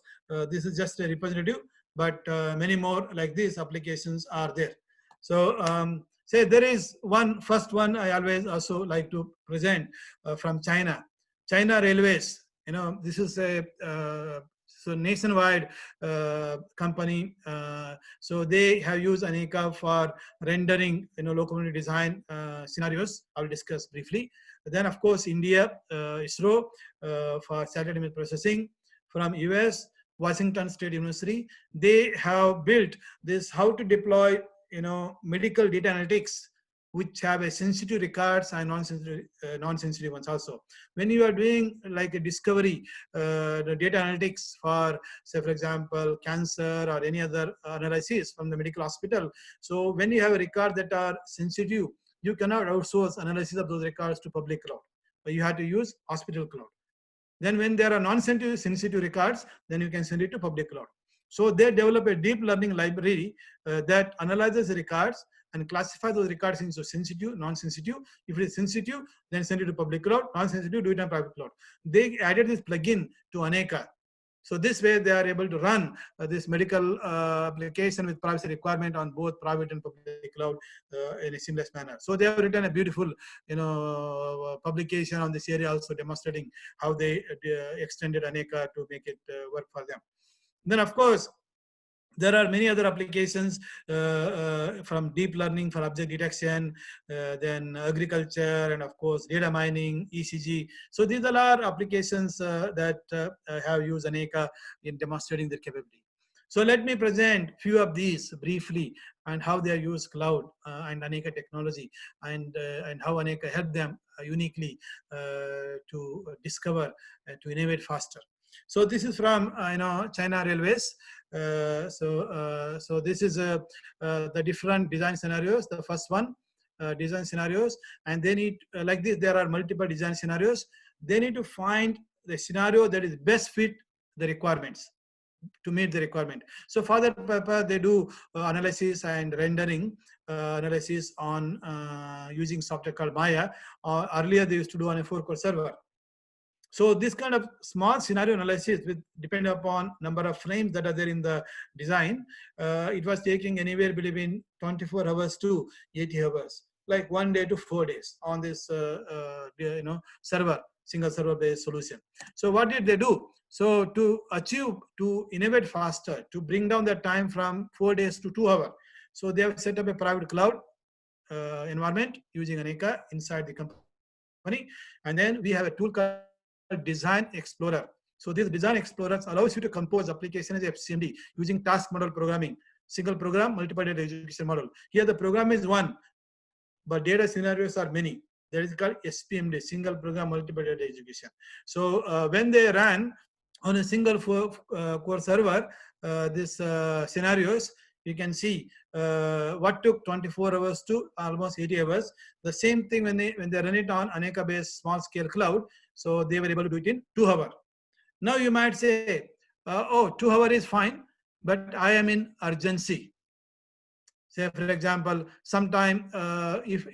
S1: this is just a representative, but many more like these applications are there. So say there is first one I always also like to present from China. China Railways, this is a so nationwide company. So they have used Aneka for rendering, locomotive design scenarios. I will discuss briefly. Then of course, India, ISRO for satellite image processing. From US, Washington State University, they have built this how to deploy, medical data analytics, which have a sensitive records and non-sensitive ones also. When you are doing like a discovery, the data analytics for, say for example, cancer or any other analysis from the medical hospital. So when you have a record that are sensitive, you cannot outsource analysis of those records to public cloud, but you have to use hospital cloud. Then when there are non-sensitive records, then you can send it to public cloud. So they develop a deep learning library that analyzes the records and classify those records into sensitive, non-sensitive. If it is sensitive, then send it to public cloud. Non-sensitive, do it on private cloud. They added this plugin to Aneka. So this way they are able to run this medical application with privacy requirement on both private and public cloud in a seamless manner. So they have written a beautiful, publication on this area, also demonstrating how they extended Aneka to make it work for them. Then of course, there are many other applications from deep learning for object detection, then agriculture, and of course data mining, ECG. So these are applications that have used Aneka in demonstrating their capability. So let me present few of these briefly and how they use cloud and Aneka technology, and how Aneka helped them uniquely to discover, to innovate faster. So this is from China Railways. So this is the different design scenarios. The first one, design scenarios, and they need like this. There are multiple design scenarios. They need to find the scenario that is best fit the requirements. to meet the requirement. So for that purpose, they do analysis and rendering analysis on using software called Maya. Earlier, they used to do on a 4-core server. So this kind of small scenario analysis with depend upon number of frames that are there in the design, it was taking anywhere between 24 hours to 80 hours, like 1 day to 4 days on this server, single server based solution. So what did they do? So to innovate faster, to bring down the time from 4 days to 2 hours, so they have set up a private cloud environment using Aneka inside the company, and then we have a tool called Design Explorer. So this Design Explorer allows you to compose application as FCMD using task model programming, single program, multiple data execution model. Here the program is one, but data scenarios are many. That is called SPMD, single program, multiple data execution. So when they ran on a single core server, this scenarios, you can see what took 24 hours to almost 80 hours. The same thing when they run it on Aneka based small scale cloud, so they were able to do it in 2 hours. Now you might say, oh, 2 hours is fine, but I am in urgency. Say for example, sometime if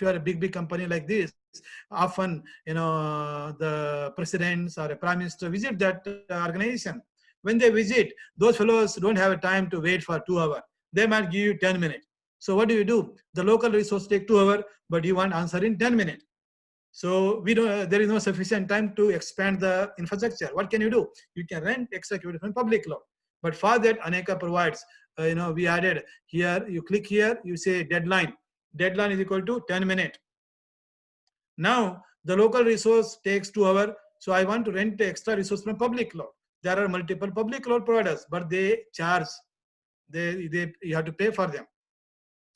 S1: you are a big company like this, often the presidents or a prime minister visit that organization. When they visit, those fellows don't have a time to wait for 2 hours. They might give you 10 minutes. So what do? The local resource take 2 hours, but you want answer in 10 minutes. So we don't. There is no sufficient time to expand the infrastructure. What can you do? You can rent execute from public cloud. But for that, Aneka provides. We added here. You click here. You say deadline. Deadline is equal to 10 minutes. Now the local resource takes 2 hours. So I want to rent the extra resource from public cloud. There are multiple public cloud providers, but they charge. You have to pay for them.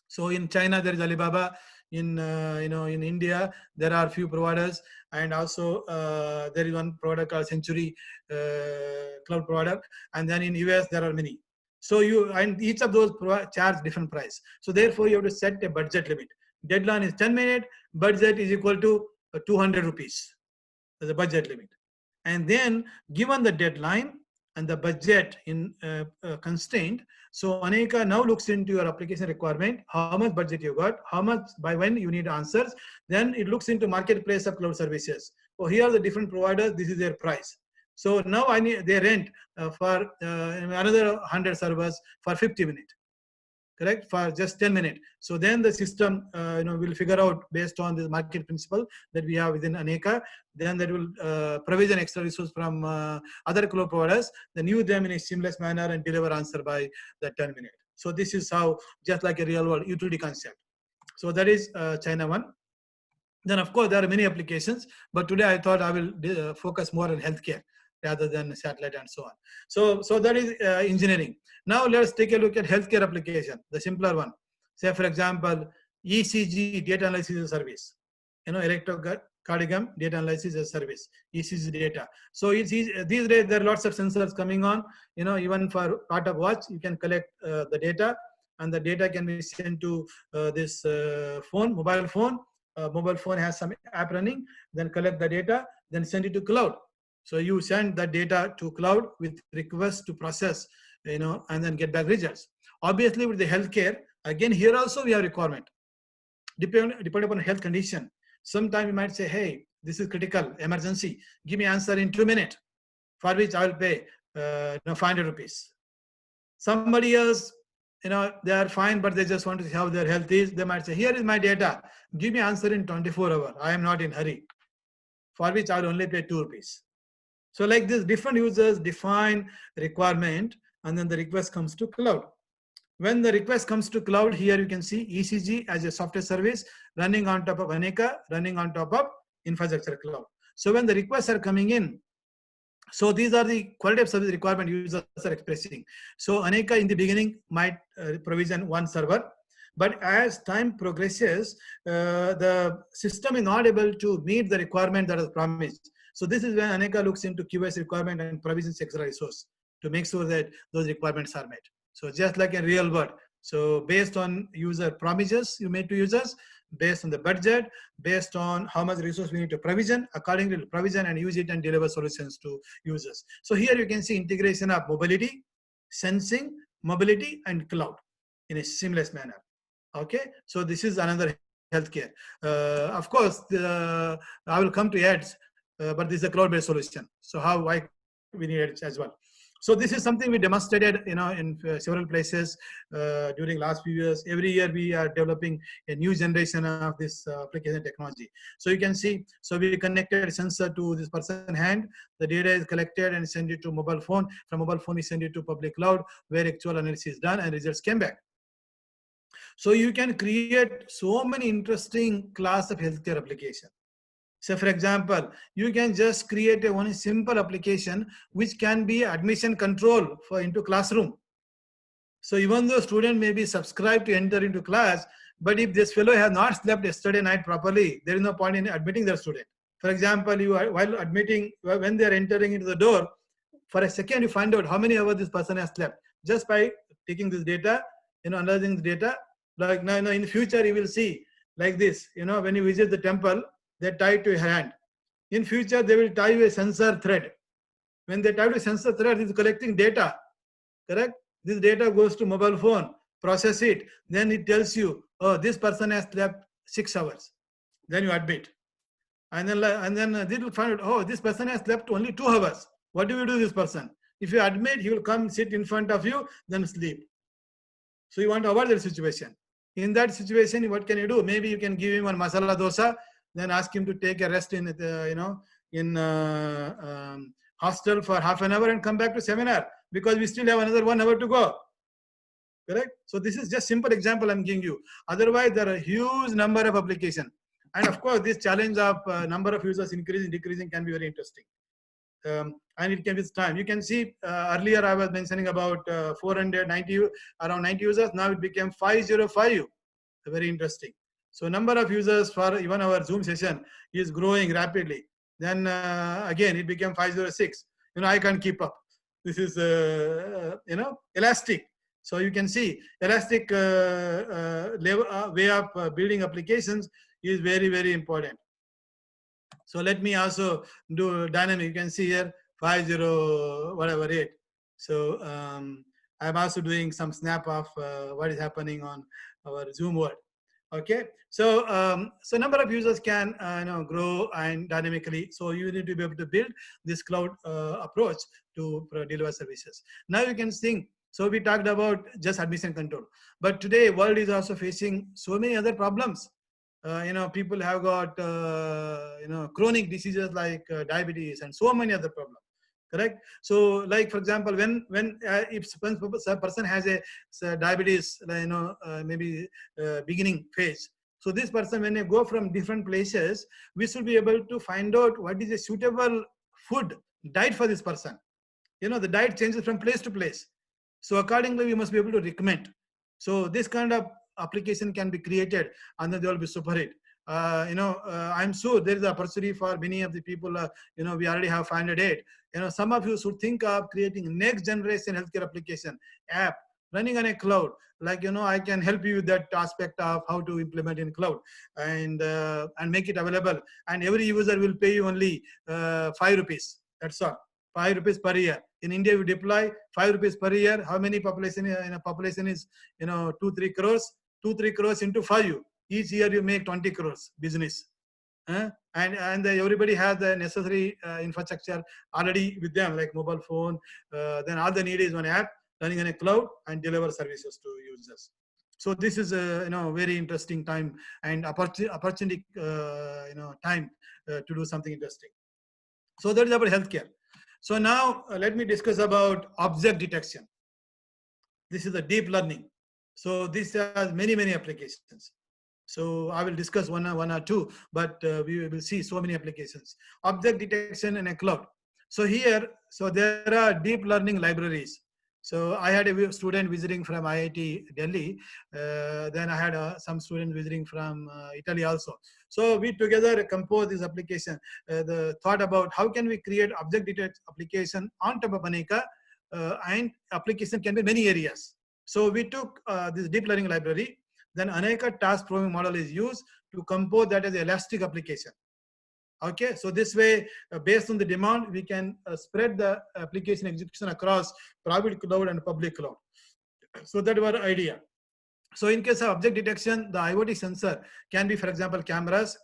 S1: So in China there is Alibaba. In in India there are few providers, and also there is one provider called Century cloud provider, and then in US there are many. So each of those charge different price. So therefore you have to set a budget limit. Deadline is 10 minutes. Budget is equal to 200 rupees. That's the budget limit. And then given the deadline and the budget in constraint, so Aneka now looks into your application requirement, how much budget you got, how much by when you need answers. Then it looks into marketplace of cloud services. So here are the different providers. This is their price. So now they rent for another 100 servers for 50 minutes. Correct, for just 10 minutes. So then the system will figure out based on the market principle that we have within Aneka. Then that will provision extra resource from other cloud providers, then use them in a seamless manner and deliver answer by the 10 minutes. So this is how, just like a real world utility concept. So that is China one. Then of course there are many applications, but today I thought I will focus more on healthcare rather than satellite and so on. So that is engineering. Now let's take a look at healthcare application, the simpler one. Say for example, ECG data analysis as a service. Electrocardiogram data analysis as a service, ECG data. So these days there are lots of sensors coming on. Even for part of watch, you can collect the data, and the data can be sent to this mobile phone. Mobile phone has some app running, then collect the data, then send it to cloud. So you send the data to cloud with requests to process, and then get back results. Obviously with the healthcare, again here also we have requirement. Depending upon health condition. Sometimes you might say, hey, this is critical, emergency. Give me answer in 2 minutes, for which I will pay 500 rupees. Somebody else, they are fine, but they just want to see how their health is. They might say, here is my data. Give me answer in 24 hours. I am not in hurry, for which I will only pay 2 rupees. So like this, different users define requirement, and then the request comes to cloud. When the request comes to cloud, here you can see ECG as a software service running on top of Aneka, running on top of infrastructure cloud. So when the requests are coming in, so these are the quality of service requirement users are expressing. So Aneka in the beginning might provision one server, but as time progresses, the system is not able to meet the requirement that is promised. So this is when Aneka looks into QoS requirement and provisions extra resource to make sure that those requirements are met. So just like in real world. So based on user promises you made to users, based on the budget, based on how much resource we need to provision, accordingly to provision and use it and deliver solutions to users. So here you can see integration of mobility, sensing, mobility, and cloud in a seamless manner. Okay, so this is another healthcare. Of course, I will come to ads, but this is a cloud-based solution. So why we need it as well. So this is something we demonstrated, in several places during last few years. Every year we are developing a new generation of this application technology. So you can see, so we connected a sensor to this person's hand. The data is collected and sent it to mobile phone. From mobile phone, we send it to public cloud, where actual analysis is done and results came back. So you can create so many interesting class of healthcare application. So for example, you can just create one simple application which can be admission control for into classroom. So even though student may be subscribed to enter into class, but if this fellow has not slept yesterday night properly, there is no point in admitting the student. For example, while admitting, when they are entering into the door, for a second you find out how many hours this person has slept just by taking this data, analyzing the data. Like now, in the future, you will see like this. When you visit the temple, they tie to your hand. In future, they will tie you a sensor thread. When they tie to a sensor thread, it is collecting data. Correct? This data goes to mobile phone, process it. Then it tells you, oh, this person has slept 6 hours. Then you admit. And then they will find out, oh, this person has slept only 2 hours. What do you do with this person? If you admit, he will come sit in front of you, then sleep. So you want to avoid that situation. In that situation, what can you do? Maybe you can give him one masala dosa, then ask him to take a rest in hostel for half an hour and come back to seminar, because we still have another 1 hour to go. Correct? So this is just simple example I'm giving you. Otherwise, there are a huge number of applications. And of course, this challenge of number of users increasing, decreasing can be very interesting. And it can be time. You can see earlier I was mentioning about 490, around 90 users. Now it became 505. Very interesting. So number of users for even our Zoom session is growing rapidly. Then again, it became 506. I can't keep up. This is, elastic. So you can see elastic way of building applications is very, very important. So let me also do dynamic. You can see here 50 8. So I'm also doing some snap of what is happening on our Zoom world. Okay. So so number of users can grow and dynamically. So you need to be able to build this cloud approach to deliver services. Now you can think. So we talked about just admission control, but today world is also facing so many other problems. People have got chronic diseases like diabetes and so many other problems. Correct? So like for example, when if a person has a diabetes, maybe beginning phase. So this person, when they go from different places, we should be able to find out what is a suitable food diet for this person. The diet changes from place to place. So accordingly, we must be able to recommend. So this kind of application can be created, and then they will be super hit. I'm sure there is an opportunity for many of the people. We already have 508. Some of you should think of creating next generation healthcare application app running on a cloud. Like I can help you with that aspect of how to implement in cloud and make it available. And every user will pay you only 5 rupees. That's all. 5 rupees per year. In India, we deploy 5 rupees per year. How many population? Population is 2-3 crores. 2-3 crores into 5. Each year you make 20 crores business. And everybody has the necessary infrastructure already with them, like mobile phone. Then all they need is one app running in a cloud and deliver services to users. So this is a very interesting time and opportunity time to do something interesting. So that is about healthcare. So now let me discuss about object detection. This is a deep learning. So this has many applications. So I will discuss one or two, but we will see so many applications. Object detection in a cloud. So here, so there are deep learning libraries. So I had a student visiting from IIT Delhi. Then I had some students visiting from Italy also. So we together composed this application. The thought about how can we create object detect application on top of Anika, and application can be many areas. So we took this deep learning library. then Aneka task programming model is used to compose that as an elastic application. Okay, so this way, based on the demand, we can spread the application execution across private cloud and public cloud. So that was our idea. So in case of object detection, the IoT sensor can be, for example, cameras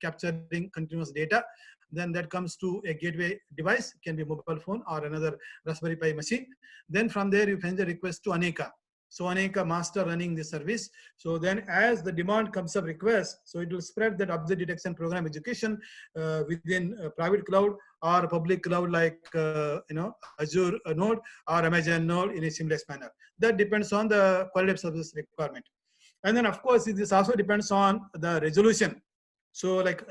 S1: capturing continuous data. Then that comes to a gateway device, can be mobile phone or another Raspberry Pi machine. Then from there, you send the request to Aneka. So Aneka master running the service. So then as the demand comes up request, so it will spread that object detection program execution within private cloud or public cloud like Azure node or Amazon node in a seamless manner. That depends on the quality of service requirement. And then of course, this also depends on the resolution. So like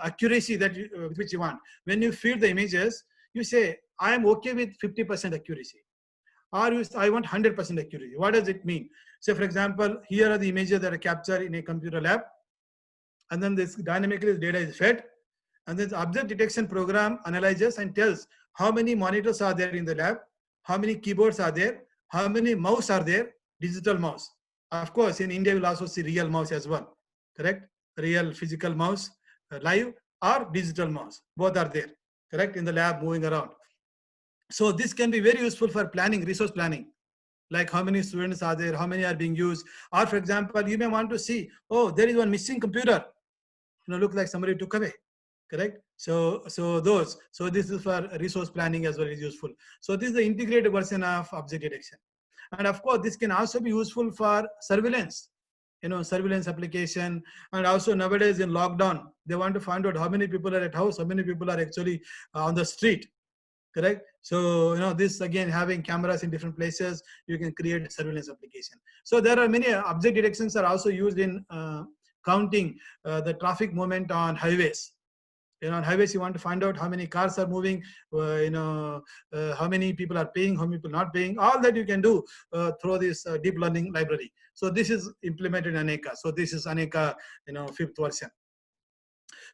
S1: accuracy that which you want. When you feed the images, you say, I am okay with 50% accuracy. Or I want 100% accuracy. What does it mean? Say, for example, here are the images that are captured in a computer lab. And then this dynamically data is fed. And this object detection program analyzes and tells how many monitors are there in the lab, how many keyboards are there, how many mouse are there, digital mouse. Of course, in India, you'll also see real mouse as well, correct? Real physical mouse, live or digital mouse, both are there, correct? In the lab moving around. So this can be very useful for planning, resource planning, like how many students are there, how many are being used. Or for example, you may want to see, oh, there is one missing computer. Look like somebody took away, correct? So this is for resource planning as well, is useful. So this is the integrated version of object detection. And of course, this can also be useful for surveillance, surveillance application. And also nowadays in lockdown, they want to find out how many people are at house, how many people are actually on the street, correct? So, this again, having cameras in different places, you can create a surveillance application. So there are many object detections are also used in counting the traffic movement on highways. On highways, you want to find out how many cars are moving, how many people are paying, how many people not paying. All that you can do through this deep learning library. So this is implemented in Aneka. So this is Aneka, 5th version.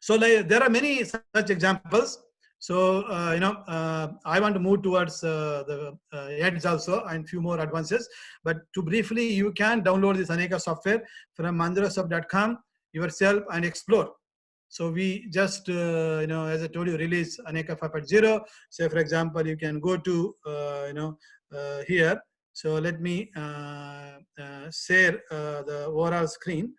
S1: So there are many such examples. So, I want to move towards the edge also and few more advances. But to briefly, you can download this Aneka software from manjarasoft.com yourself and explore. So we just, as I told you, release Aneka 5.0. Say, for example, you can go to, here. So let me share the overall screen.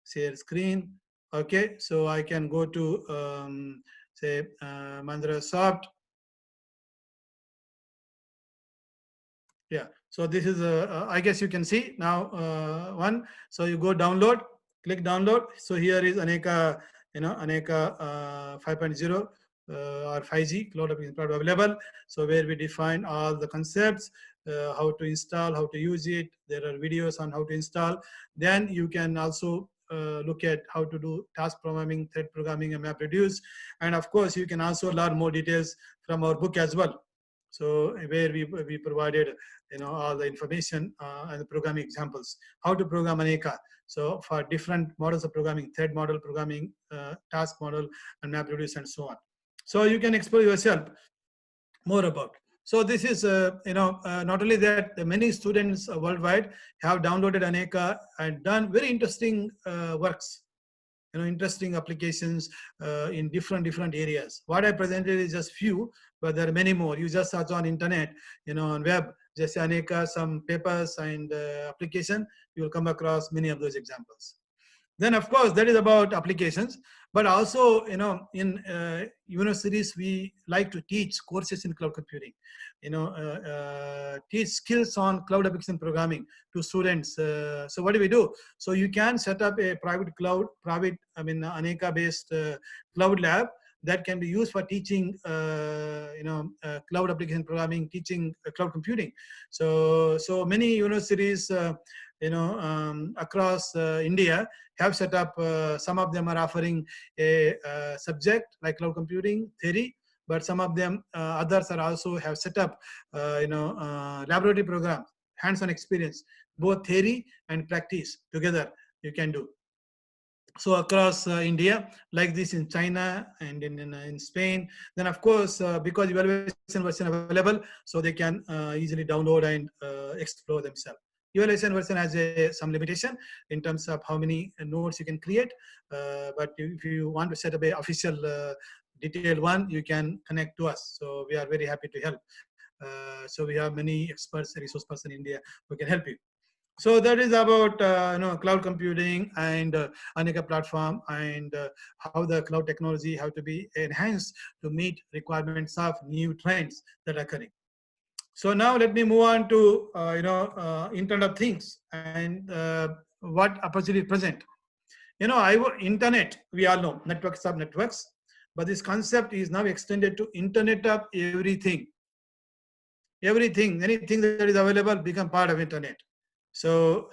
S1: Share screen. Okay, so I can go to, say, Manjarasoft. Yeah, so this is, I guess you can see now one. So you go download, click download. So here is Aneka, Aneka 5.0 or 5G cloud application platform available. So where we define all the concepts, how to install, how to use it. There are videos on how to install. Then you can also look at how to do task programming, thread programming, and MapReduce. And of course, you can also learn more details from our book as well. So where we provided, all the information and the programming examples, how to program Aneka. So for different models of programming, thread model programming, task model, and MapReduce, and so on. So you can explore yourself more about. So this is, not only that, many students worldwide have downloaded Aneka and done very interesting works, interesting applications in different areas. What I presented is just few, but there are many more. You just search on internet, on web, just Aneka, some papers and application, you will come across many of those examples. Then of course, that is about applications, but also, in universities, we like to teach courses in cloud computing, teach skills on cloud application programming to students. So what do we do? So you can set up a private cloud, Aneka based cloud lab that can be used for teaching, cloud application programming, teaching cloud computing. So many universities, across India have set up, some of them are offering a subject like cloud computing theory, but some of them, others are also have set up, laboratory programs, hands-on experience, both theory and practice together you can do. So across India, like this in China and in Spain, then of course, because evaluation version available, so they can easily download and explore themselves. Evaluation version has some limitation in terms of how many nodes you can create. But if you want to set up a official detailed one, you can connect to us. So we are very happy to help. So we have many experts, resource person in India who can help you. So that is about cloud computing and Anika platform and how the cloud technology have to be enhanced to meet requirements of new trends that are occurring. So now let me move on to Internet of Things and what opportunity present. Internet, we all know networks of networks, but this concept is now extended to Internet of everything. Everything, anything that is available become part of Internet. So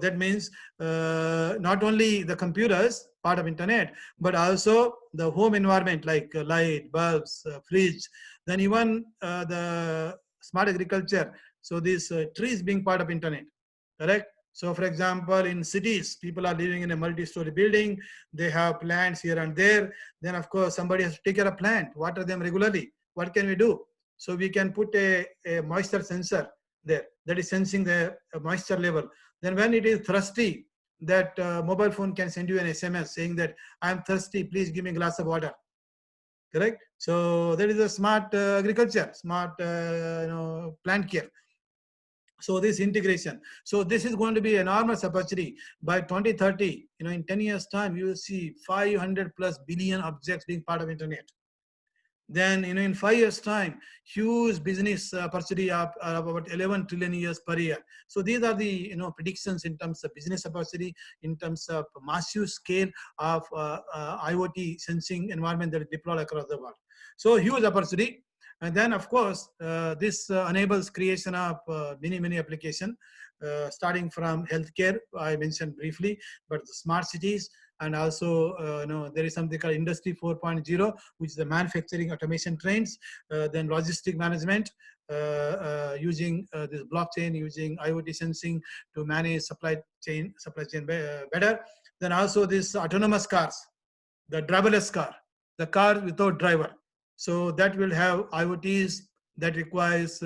S1: that means not only the computers part of Internet, but also the home environment like light, bulbs, fridge, then even the smart agriculture. So these trees being part of Internet, correct? So for example, in cities, people are living in a multi-story building. They have plants here and there. Then of course, somebody has to take care of plant, water them regularly. What can we do? So we can put a moisture sensor there that is sensing the moisture level. Then when it is thirsty, that mobile phone can send you an SMS saying that I'm thirsty, please give me a glass of water. Correct? So that is a smart agriculture, smart plant care. So this integration. So this is going to be enormous opportunity. By 2030, in 10 years time, you will see 500 plus billion objects being part of Internet. Then in 5 years time, huge business opportunity of about 11 trillion years per year. So these are the predictions in terms of business opportunity, in terms of massive scale of IoT sensing environment that is deployed across the world. So huge opportunity. And then of course, this enables creation of many applications, starting from healthcare, I mentioned briefly, but the smart cities, and also there is something called Industry 4.0, which is the manufacturing automation trends, then logistic management, using this blockchain, using IoT sensing to manage supply chain better. Then also this autonomous cars, the driverless car, the car without driver. So that will have IoTs that requires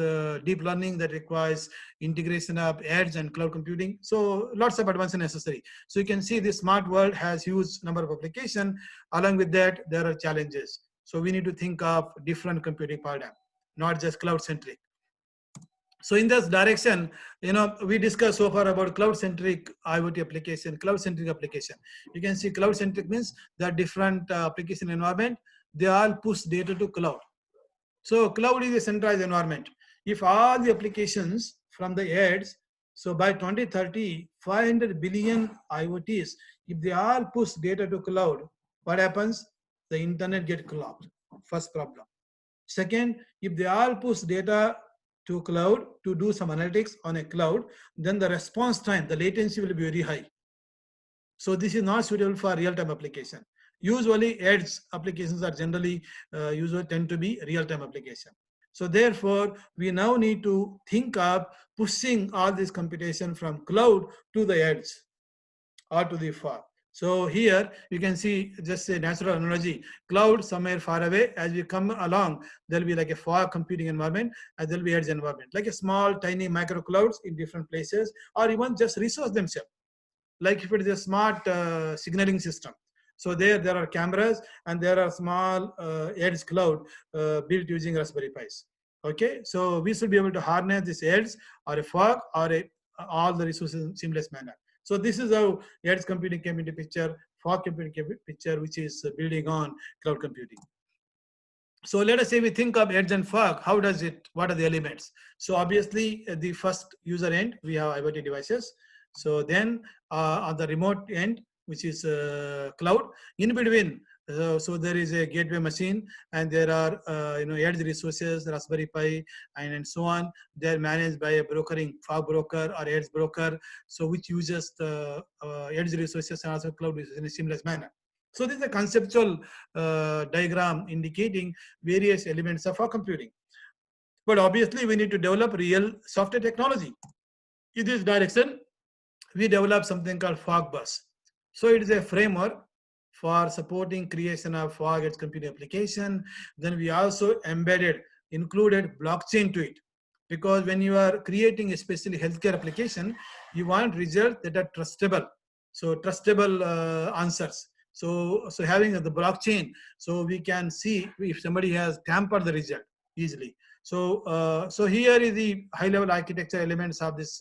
S1: deep learning, that requires integration of edge and cloud computing. So lots of advances necessary. So you can see this smart world has huge number of applications. Along with that, there are challenges. So we need to think of different computing paradigm, not just cloud centric. So in this direction, we discussed so far about cloud-centric IoT application, cloud-centric application. You can see cloud-centric means there are different application environment. They all push data to cloud. So cloud is a centralized environment. If all the applications from the edge, so by 2030, 500 billion IoTs, if they all push data to cloud, what happens? The internet gets clogged. First problem. Second, if they all push data to cloud to do some analytics on a cloud, then the response time, the latency will be very high. So this is not suitable for real-time application. Usually edge applications are generally usually tend to be real-time application. So therefore, we now need to think of pushing all this computation from cloud to the edge or to the far. So here you can see just a natural analogy, cloud somewhere far away. As we come along, there'll be like a fog computing environment, and there'll be edge environment, like a small tiny micro clouds in different places, or even just resource themselves. Like if it is a smart signaling system. So there are cameras and there are small edge cloud built using Raspberry Pis. Okay, so we should be able to harness this edge or a fog or all the resources in seamless manner. So this is how edge computing came into picture, fog computing came into picture, which is building on cloud computing. So let us say we think of edge and fog. How does it? What are the elements? So obviously, at the first user end, we have IoT devices. So then on the remote end, which is cloud, in between, so there is a gateway machine, and there are edge resources, Raspberry Pi, and so on. They're managed by a brokering fog broker or edge broker, so which uses the edge resources and also cloud resources in a seamless manner. So this is a conceptual diagram indicating various elements of our computing. But obviously, we need to develop real software technology. In this direction, we develop something called FogBus. So it is a framework for supporting creation of fog edge computing application. Then we also included blockchain to it. because when you are creating especially healthcare application, you want results that are trustable. So trustable answers. So having the blockchain, so we can see if somebody has tampered the result easily. So here is the high-level architecture elements of this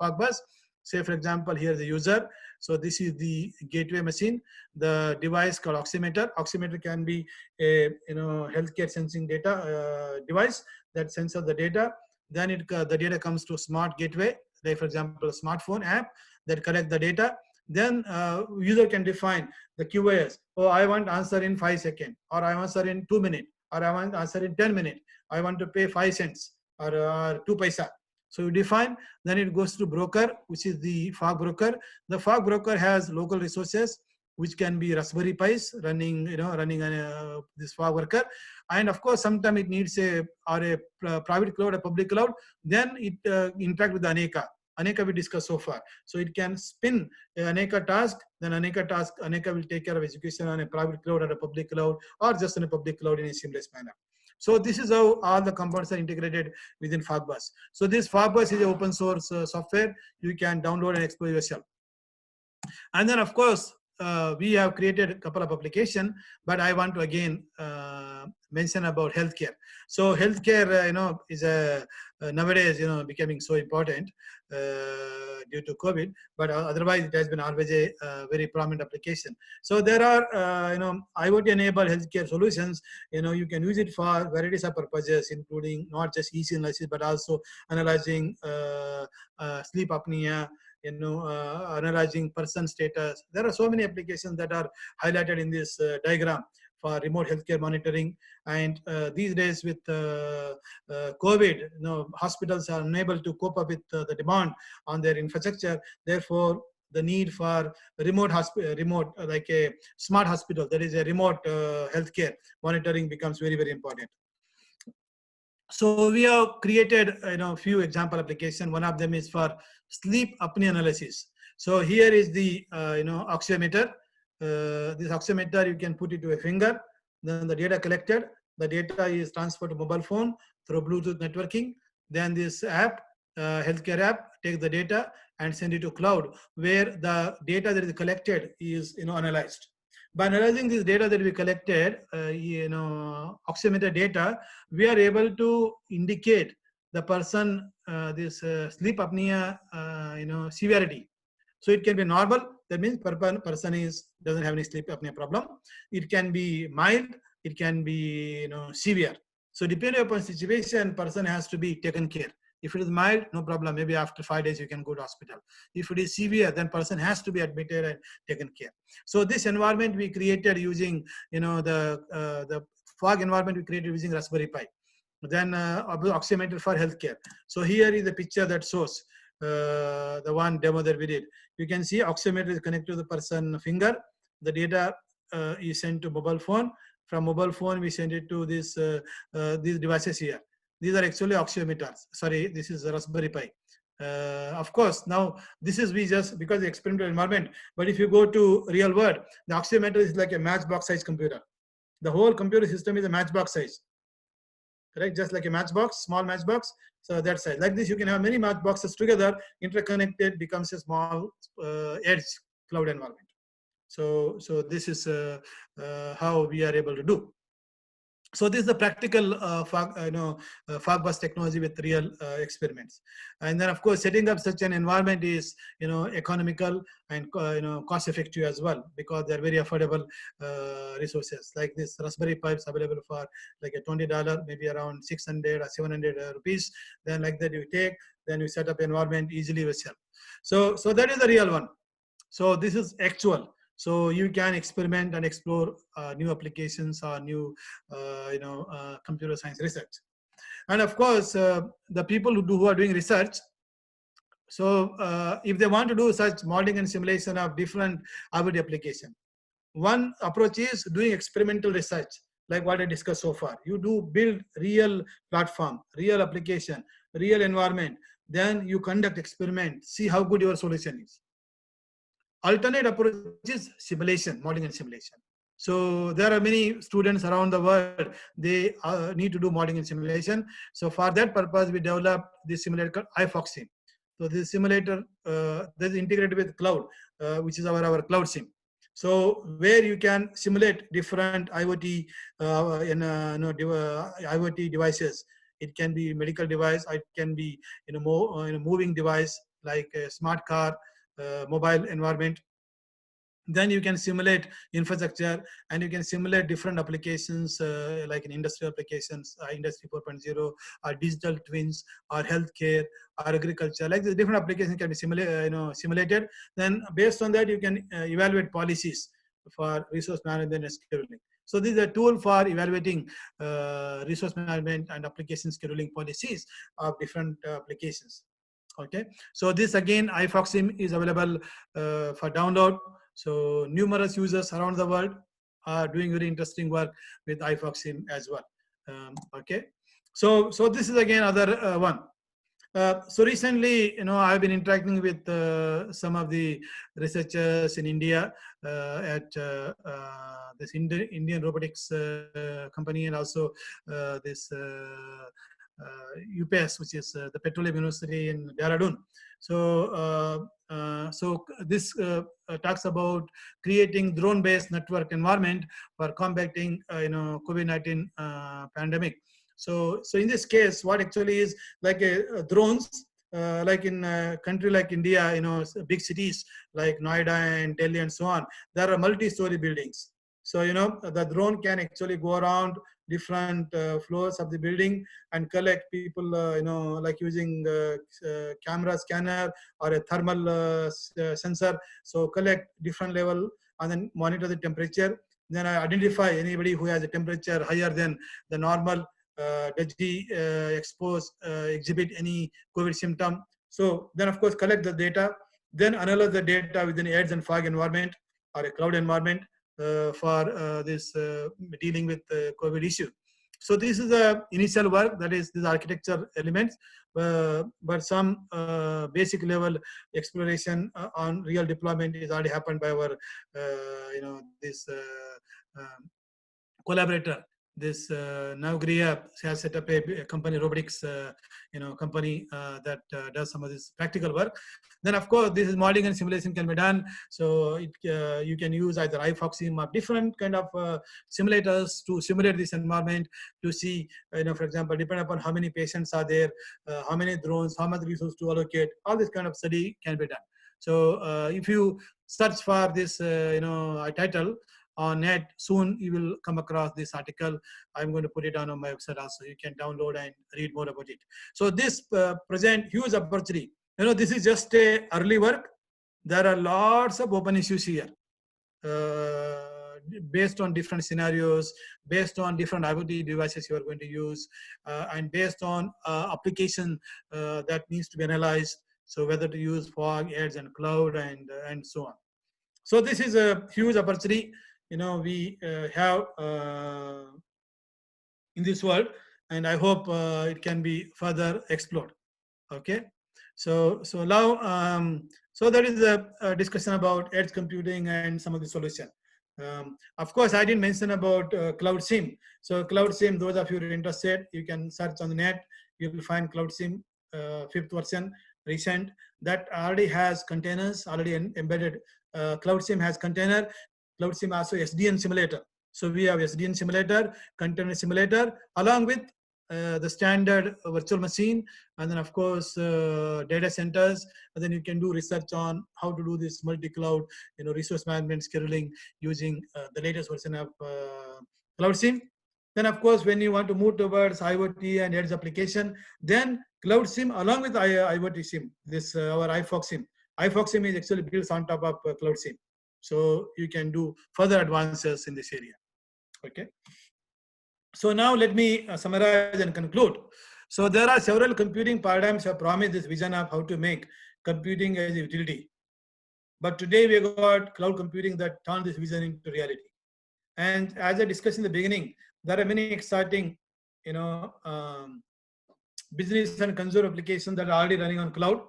S1: Fogbus. Say, for example, here the user. So this is the gateway machine. The device called oximeter. Oximeter can be a healthcare sensing data device that senses the data. Then the data comes to smart gateway, like for example, a smartphone app that collects the data. Then user can define the QoS. Oh, I want answer in 5 seconds, or I want answer in 2 minutes, or I want answer in 10 minutes. I want to pay 5 cents or 2 paisa. So you define, then it goes to broker, which is the fog broker. The fog broker has local resources, which can be Raspberry Pis running this fog worker. And of course, sometimes it needs a private cloud, a public cloud. Then it interact with the Aneka. Aneka we discussed so far. So it can spin an Aneka task, then Aneka will take care of execution on a private cloud or a public cloud, or just in a public cloud in a seamless manner. So this is how all the components are integrated within Fogbus. So this Fogbus is an open source software. You can download and explore yourself. And then of course, we have created a couple of applications, but I want to again mention about healthcare. So healthcare, is nowadays, becoming so important due to COVID, but otherwise it has been always a very prominent application. So there are, IoT-enabled healthcare solutions. You can use it for varieties of purposes, including not just ECG analysis, but also analyzing sleep apnea, analyzing person status. There are so many applications that are highlighted in this diagram for remote healthcare monitoring. And these days with COVID, hospitals are unable to cope up with the demand on their infrastructure. Therefore, the need for remote like a smart hospital, that is a remote healthcare monitoring, becomes very, very important. So we have created few example application. One of them is for sleep apnea analysis. So here is the oximeter. This oximeter, you can put it to a finger. Then the data collected. The data is transferred to mobile phone through Bluetooth networking. Then this app, healthcare app, takes the data and send it to cloud, where the data that is collected is analyzed. By analyzing this data that we collected, oximeter data, we are able to indicate the person this sleep apnea severity. So it can be normal, that means person doesn't have any sleep apnea problem. It can be mild, it can be severe. So depending upon situation, person has to be taken care. If it is mild, no problem. Maybe after 5 days you can go to hospital. If it is severe, then person has to be admitted and taken care. So this environment we created using the fog environment we created using Raspberry Pi. Then oximeter for healthcare. So here is the picture that shows the one demo that we did. You can see oximeter is connected to the person finger. The data is sent to mobile phone. From mobile phone, we send it to these devices here. These are actually oximeters. Sorry, this is a Raspberry Pi. Of course, now this is because the experimental environment. But if you go to real world, the oximeter is like a matchbox size computer. The whole computer system is a matchbox size. Correct? Just like a matchbox, small matchbox. So that size. Like this, you can have many matchboxes together, interconnected, becomes a small edge cloud environment. So this is how we are able to do. So this is the practical Fogbus technology with real experiments. And then of course, setting up such an environment is economical and cost effective as well, because they're very affordable resources. Like this Raspberry Pi is available for like a $20, maybe around 600 or 700 rupees. Then like that you take, then you set up environment easily yourself. So that is the real one. So this is actual. So you can experiment and explore new applications or new, computer science research. And of course, the people who are doing research, so if they want to do such modeling and simulation of different IoT application, one approach is doing experimental research, like what I discussed so far. You build real platform, real application, real environment, then you conduct experiment, see how good your solution is. Alternate approach is simulation, modeling and simulation. So there are many students around the world, they need to do modeling and simulation. So for that purpose, we developed this simulator called iFoxSim. So this simulator, this is integrated with cloud, which is our cloud sim. So where you can simulate different IoT IoT devices. It can be medical device. It can be moving device like a smart car, mobile environment. Then you can simulate infrastructure, and you can simulate different applications like in industrial applications, industry 4.0, or digital twins, or healthcare, or agriculture. Like the different applications can be simulated. Then based on that, you can evaluate policies for resource management and scheduling. So this is a tool for evaluating resource management and application scheduling policies of different applications. Okay, so this again, iFoxSim is available for download. So numerous users around the world are doing very interesting work with iFoxSim as well. Okay, so this is again other one. So recently, I've been interacting with some of the researchers in India at this Indian robotics company, and also this UPS, which is the Petroleum University in Dehradun. So, this talks about creating drone-based network environment for combating, COVID-19 pandemic. So in this case, what actually is like drones, like in a country like India, big cities like Noida and Delhi and so on, there are multi-story buildings. So, the drone can actually go around different floors of the building and collect people, like using camera scanner or a thermal sensor. So collect different level and then monitor the temperature. Then I identify anybody who has a temperature higher than the normal, does he expose, exhibit any COVID symptom. So then of course collect the data, then analyze the data within edge and fog environment or a cloud environment for this dealing with the COVID issue. So this is the initial work, that is these architecture elements, but some basic level exploration on real deployment is already happened by our, this collaborator. This Navgriya has set up a company, robotics, company that does some of this practical work. Then, of course, this is modeling and simulation can be done. So you can use either iFoxSim or different kind of simulators to simulate this environment to see, for example, depending upon how many patients are there, how many drones, how much resource to allocate. All this kind of study can be done. So if you search for this, title on net, soon you will come across this article. I'm going to put it down on my website also. You can download and read more about it. So this present huge opportunity. This is just a early work. There are lots of open issues here. Based on different scenarios, based on different IoT devices you are going to use, and based on application that needs to be analyzed. So whether to use fog, edge, and cloud, and so on. So this is a huge opportunity. We have in this world, and I hope it can be further explored. Okay, so now, so that is a discussion about edge computing and some of the solution. Of course, I didn't mention about Cloud SIM. So Cloud SIM, those of you who are interested, you can search on the net. You will find Cloud SIM 5th version, recent, that already has containers, already embedded. Cloud SIM has container. Cloud SIM also SDN simulator. So we have SDN simulator, container simulator, along with the standard virtual machine, and then of course data centers, and then you can do research on how to do this multi-cloud, resource management scheduling using the latest version of Cloud SIM. Then of course, when you want to move towards IoT and edge application, then Cloud SIM along with IoT SIM, this our iFoxSim. iFoxSim is actually built on top of Cloud SIM. So you can do further advances in this area. Okay. So now let me summarize and conclude. So there are several computing paradigms that promise this vision of how to make computing as a utility. But today we got cloud computing that turn this vision into reality. And as I discussed in the beginning, there are many exciting, business and consumer applications that are already running on cloud.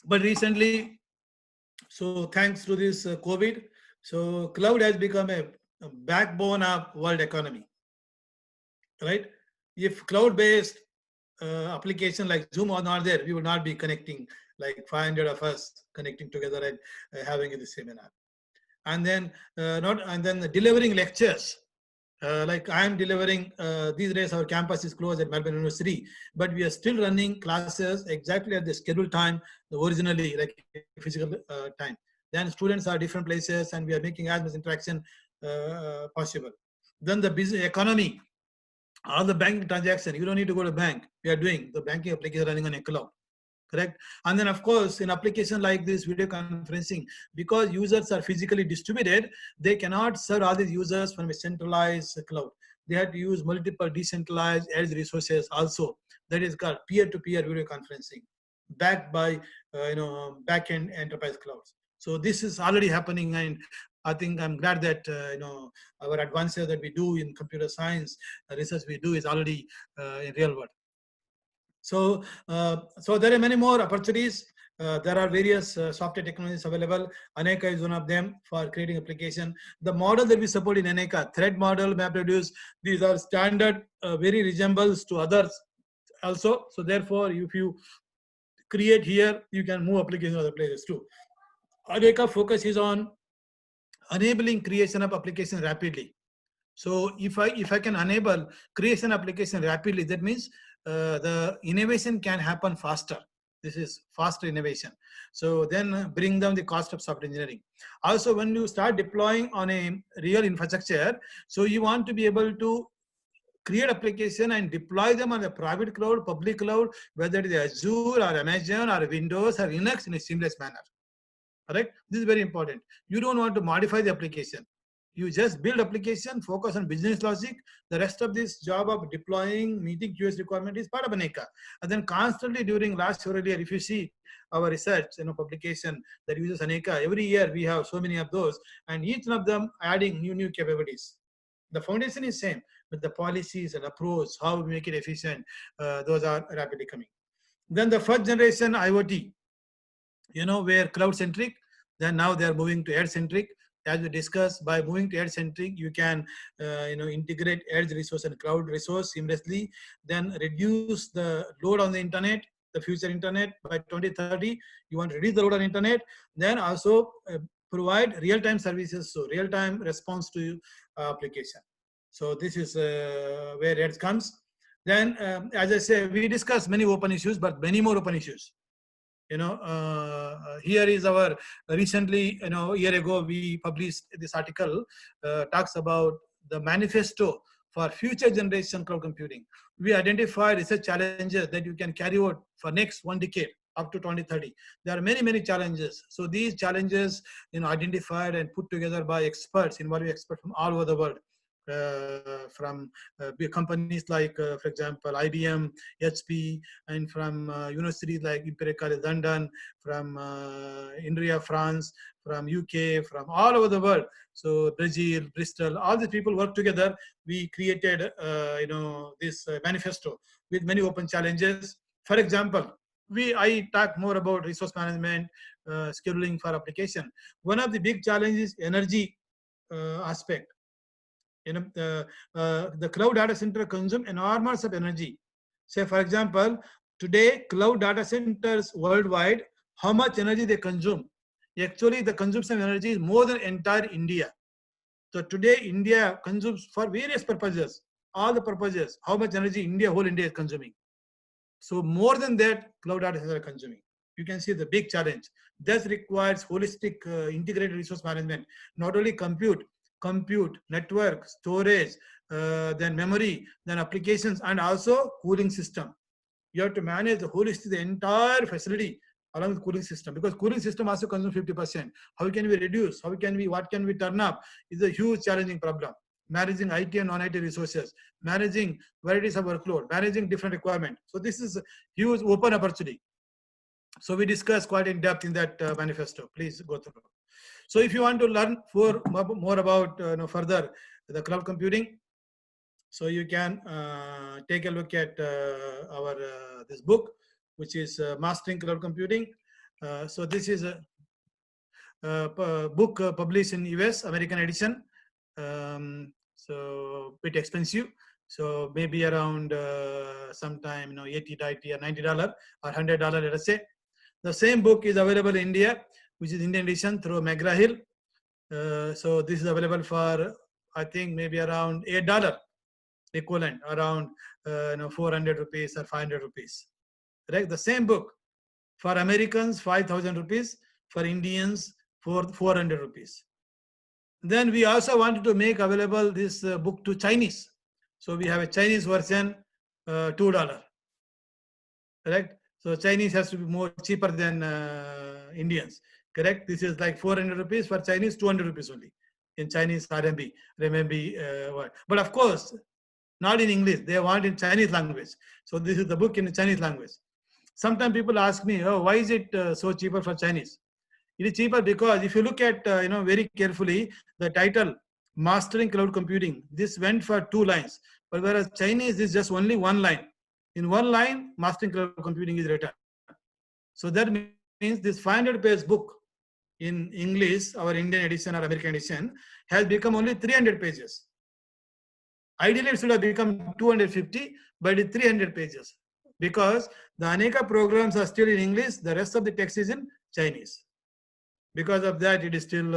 S1: But recently, so thanks to this COVID, so cloud has become a backbone of world economy, right? If cloud-based application like Zoom are not there, we would not be connecting like 500 of us connecting together and having the seminar. And then delivering lectures. Like I am delivering, these days our campus is closed at Melbourne University, but we are still running classes exactly at the scheduled time, originally like physical time. Then students are different places and we are making as much interaction possible. Then the business economy, all the banking transaction, you don't need to go to bank. We are doing the banking application running on a cloud. Correct. And then of course in application like this video conferencing, because users are physically distributed, they cannot serve all these users from a centralized cloud. They have to use multiple decentralized edge resources also. That is called peer-to-peer video conferencing, backed by back-end enterprise clouds. So this is already happening, and I think I'm glad that our advances that we do in computer science research we do is already in real world. So, so there are many more opportunities. There are various software technologies available. Aneka is one of them for creating application. The model that we support in Aneka, thread model, MapReduce, these are standard, very resembles to others also. So therefore, if you create here, you can move applications to other places too. Aneka focus is on enabling creation of application rapidly. So if I can enable creation application rapidly, that means the innovation can happen faster. This is faster innovation. So then bring down the cost of software engineering. Also, when you start deploying on a real infrastructure, so you want to be able to create application and deploy them on the private cloud, public cloud, whether it is Azure or Amazon or Windows or Linux in a seamless manner. Correct? This is very important. You don't want to modify the application. You just build application, focus on business logic. The rest of this job of deploying, meeting QoS requirement is part of Aneka. And then constantly during last several years, if you see our research, publication that uses Aneka, every year we have so many of those, and each one of them adding new capabilities. The foundation is same, but the policies and approach, how we make it efficient, those are rapidly coming. Then the first generation IoT, where cloud centric, then now they are moving to edge centric. As we discussed, by moving to edge centric, you can integrate edge resource and cloud resource seamlessly, then reduce the load on the internet, the future internet. By 2030 you want to reduce the load on internet, then also provide real-time services, so real-time response to application. So this is where edge comes. Then as I say, we discussed many open issues, but many more open issues. Here is our recently, a year ago, we published this article, talks about the manifesto for future generation cloud computing. We identified research challenges that you can carry out for next 1 decade up to 2030. There are many challenges. So these challenges, identified and put together by experts, involving experts from all over the world. From big companies like, for example, IBM, HP, and from universities like Imperial College London, from India, France, from UK, from all over the world. So Brazil, Bristol, all these people work together. We created, this manifesto with many open challenges. For example, I talk more about resource management, scheduling for application. One of the big challenges is energy aspect. The cloud data center consume enormous of energy. Say, for example, today cloud data centers worldwide, how much energy they consume? Actually, the consumption of energy is more than entire India. So today, India consumes for various purposes, all the purposes, how much energy whole India is consuming. So more than that, cloud data centers are consuming. You can see the big challenge. This requires holistic, integrated resource management, not only compute, network, storage, then memory, then applications, and also cooling system. You have to manage the holistic, the entire facility along with cooling system, because cooling system also consumes 50%. How can we reduce? What can we turn up? Is a huge challenging problem. Managing IT and non-IT resources, managing varieties of workload, managing different requirements. So this is a huge open opportunity. So we discussed quite in depth in that manifesto. Please go through. So if you want to learn more about further the cloud computing, so you can take a look at our this book, which is Mastering Cloud Computing. So this is a book published in US, American edition. So bit expensive. So maybe around sometime, $80, $90 or $90 or $100, let us say. The same book is available in India, which is Indian edition through McGraw Hill. So this is available for, I think, maybe around $8 equivalent, around 400 rupees or 500 rupees. Right? The same book for Americans, 5,000 rupees, for Indians, 400 rupees. Then we also wanted to make available this book to Chinese. So we have a Chinese version, $2. Correct? So Chinese has to be more cheaper than Indians. Correct? This is like 400 rupees for Chinese, 200 rupees only in Chinese RMB, renminbi. But of course, not in English. They want in Chinese language. So this is the book in the Chinese language. Sometimes people ask me, oh, why is it so cheaper for Chinese? It is cheaper because if you look at, very carefully, the title, Mastering Cloud Computing, this went for 2 lines. But whereas Chinese is just only 1 line. In 1 line, Mastering Cloud Computing is written. So that means this 500-page book in English, our Indian edition or American edition, has become only 300 pages. Ideally, it should have become 250, but it's 300 pages. Because the Aneka programs are still in English, the rest of the text is in Chinese. Because of that, it is still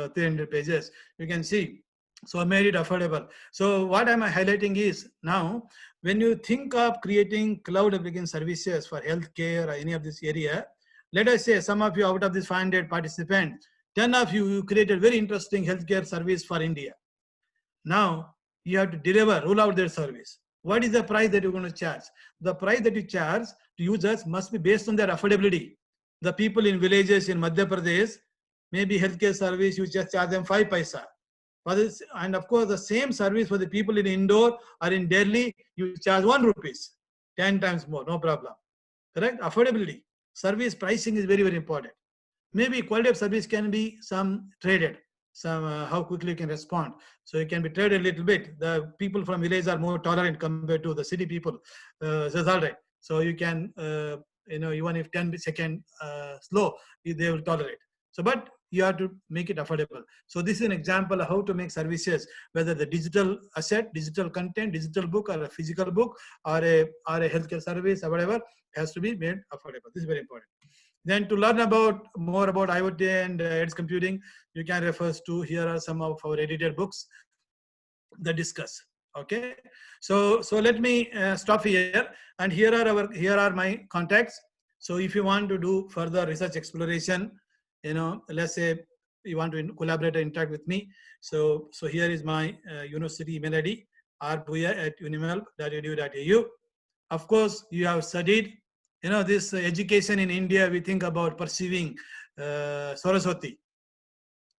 S1: 300 pages. You can see. So I made it affordable. So what I'm highlighting is now, when you think of creating cloud application services for healthcare or any of this area, let us say some of you out of this 500 participants, 10 of you created very interesting healthcare service for India. Now you have to deliver, roll out their service. What is the price that you're going to charge? The price that you charge to users must be based on their affordability. The people in villages in Madhya Pradesh, maybe healthcare service, you just charge them 5 paisa. And of course, the same service for the people in Indore or in Delhi, you charge 1 rupees, 10 times more, no problem. Correct? Affordability. Service pricing is very, very important. Maybe quality of service can be some traded, some how quickly you can respond. So it can be traded a little bit. The people from village are more tolerant compared to the city people. So it's all right. So you can, even if 10 seconds slow, they will tolerate. So, but you have to make it affordable. So this is an example of how to make services, whether the digital asset, digital content, digital book, or a physical book, or a healthcare service, or whatever, has to be made affordable. This is very important. Then to learn more about IoT and edge computing, you can refer to, here are some of our edited books that discuss. Okay, so let me stop here, and here are my contacts. So if you want to do further research exploration, let's say you want to collaborate and interact with me. So here is my university email ID, rpuya@unimel.edu.au. Of course, you have studied, this education in India, we think about pursuing Saraswati.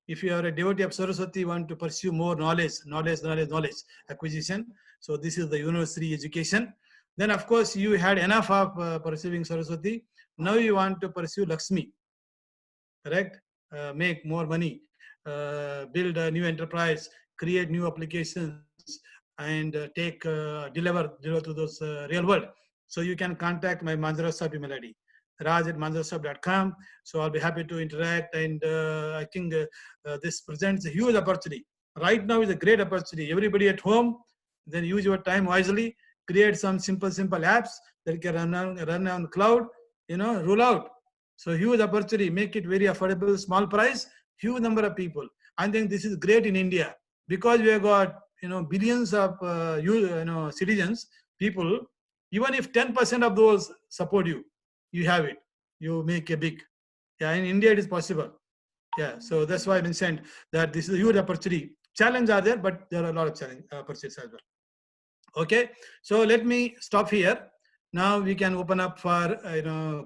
S1: If you are a devotee of Saraswati, you want to pursue more knowledge acquisition. So this is the university education. Then of course, you had enough of pursuing Saraswati. Now you want to pursue Lakshmi, correct? Make more money, build a new enterprise, create new applications, and deliver to those real world. So you can contact my Manjaro email ID, raj@manjarosub.com. So I'll be happy to interact, and I think this presents a huge opportunity. Right now is a great opportunity. Everybody at home, then use your time wisely, create some simple apps that can run on cloud, roll out. So huge opportunity, make it very affordable, small price, huge number of people. I think this is great in India because we have got, billions of citizens, people. Even if 10% of those support you, you have it. You make a big. Yeah, in India it is possible. Yeah, so that's why I mentioned that this is a huge opportunity. Challenges are there, but there are a lot of opportunities as well. Okay, so let me stop here. Now we can open up for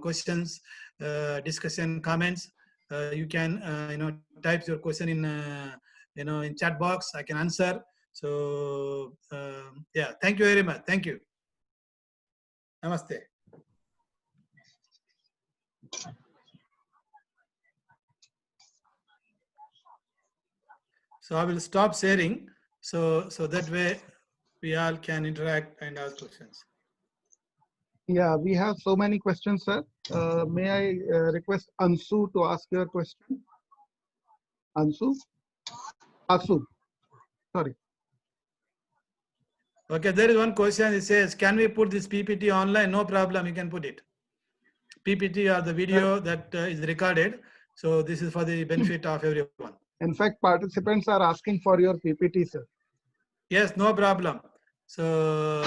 S1: questions, discussion, comments. You can type your question in in chat box. I can answer. So yeah, thank you very much. Thank you. Namaste. So I will stop sharing. So that way we all can interact and ask questions.
S2: Yeah, we have so many questions, sir. May I request Ansu to ask your question? Ansu? Asu, sorry.
S1: Okay, there is one question. It says, can we put this PPT online? No problem, you can put it. PPT or the video that is recorded. So this is for the benefit of everyone.
S2: In fact, participants are asking for your PPT, sir.
S1: Yes, no problem. So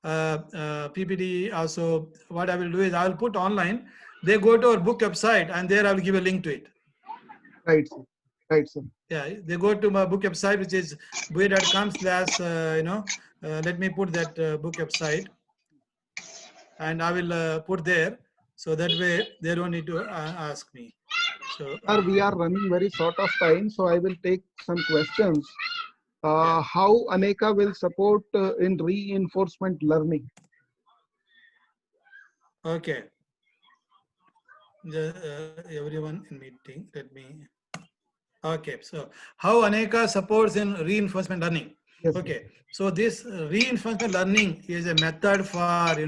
S1: PPT also, what I will do is I will put online. They go to our book website and there I will give a link to it.
S2: Right, sir. Right, sir.
S1: Yeah, they go to my book website, which is buoy.com/, let me put that book website and I will put there. So that way they don't need to ask me. So
S2: Sir, we are running very short of time, so I will take some questions.
S1: Yeah.
S2: How Aneka will support in reinforcement learning?
S1: Okay. Everyone in meeting, let me. Okay, so how Aneka supports in reinforcement learning.
S2: Yes, sir.
S1: Okay, so this reinforcement learning is a method for,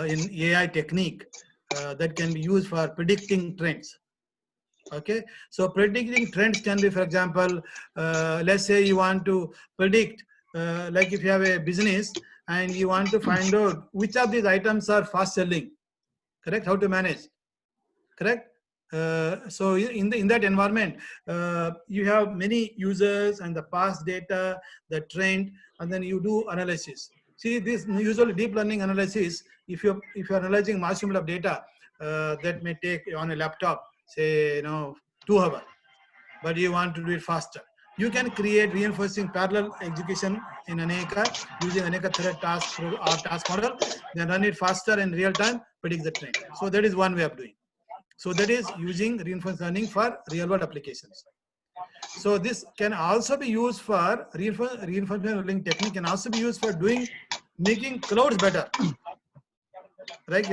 S1: in AI technique that can be used for predicting trends. Okay, so predicting trends can be, for example, let's say you want to predict, like if you have a business and you want to find out which of these items are fast selling, correct? How to manage, correct? So in that environment, you have many users and the past data, the trend, and then you do analysis. See, this usually deep learning analysis, if you're analyzing massive amount of data, that may take on a laptop, say 2 hours, but you want to do it faster. You can create reinforcing parallel execution in Aneka using Aneka thread task or task model, then run it faster in real time, predict the trend. So that is one way of doing. So that is using reinforcement learning for real world applications. So this can also be used for reinforcement learning technique can also be used for making clouds better. Right,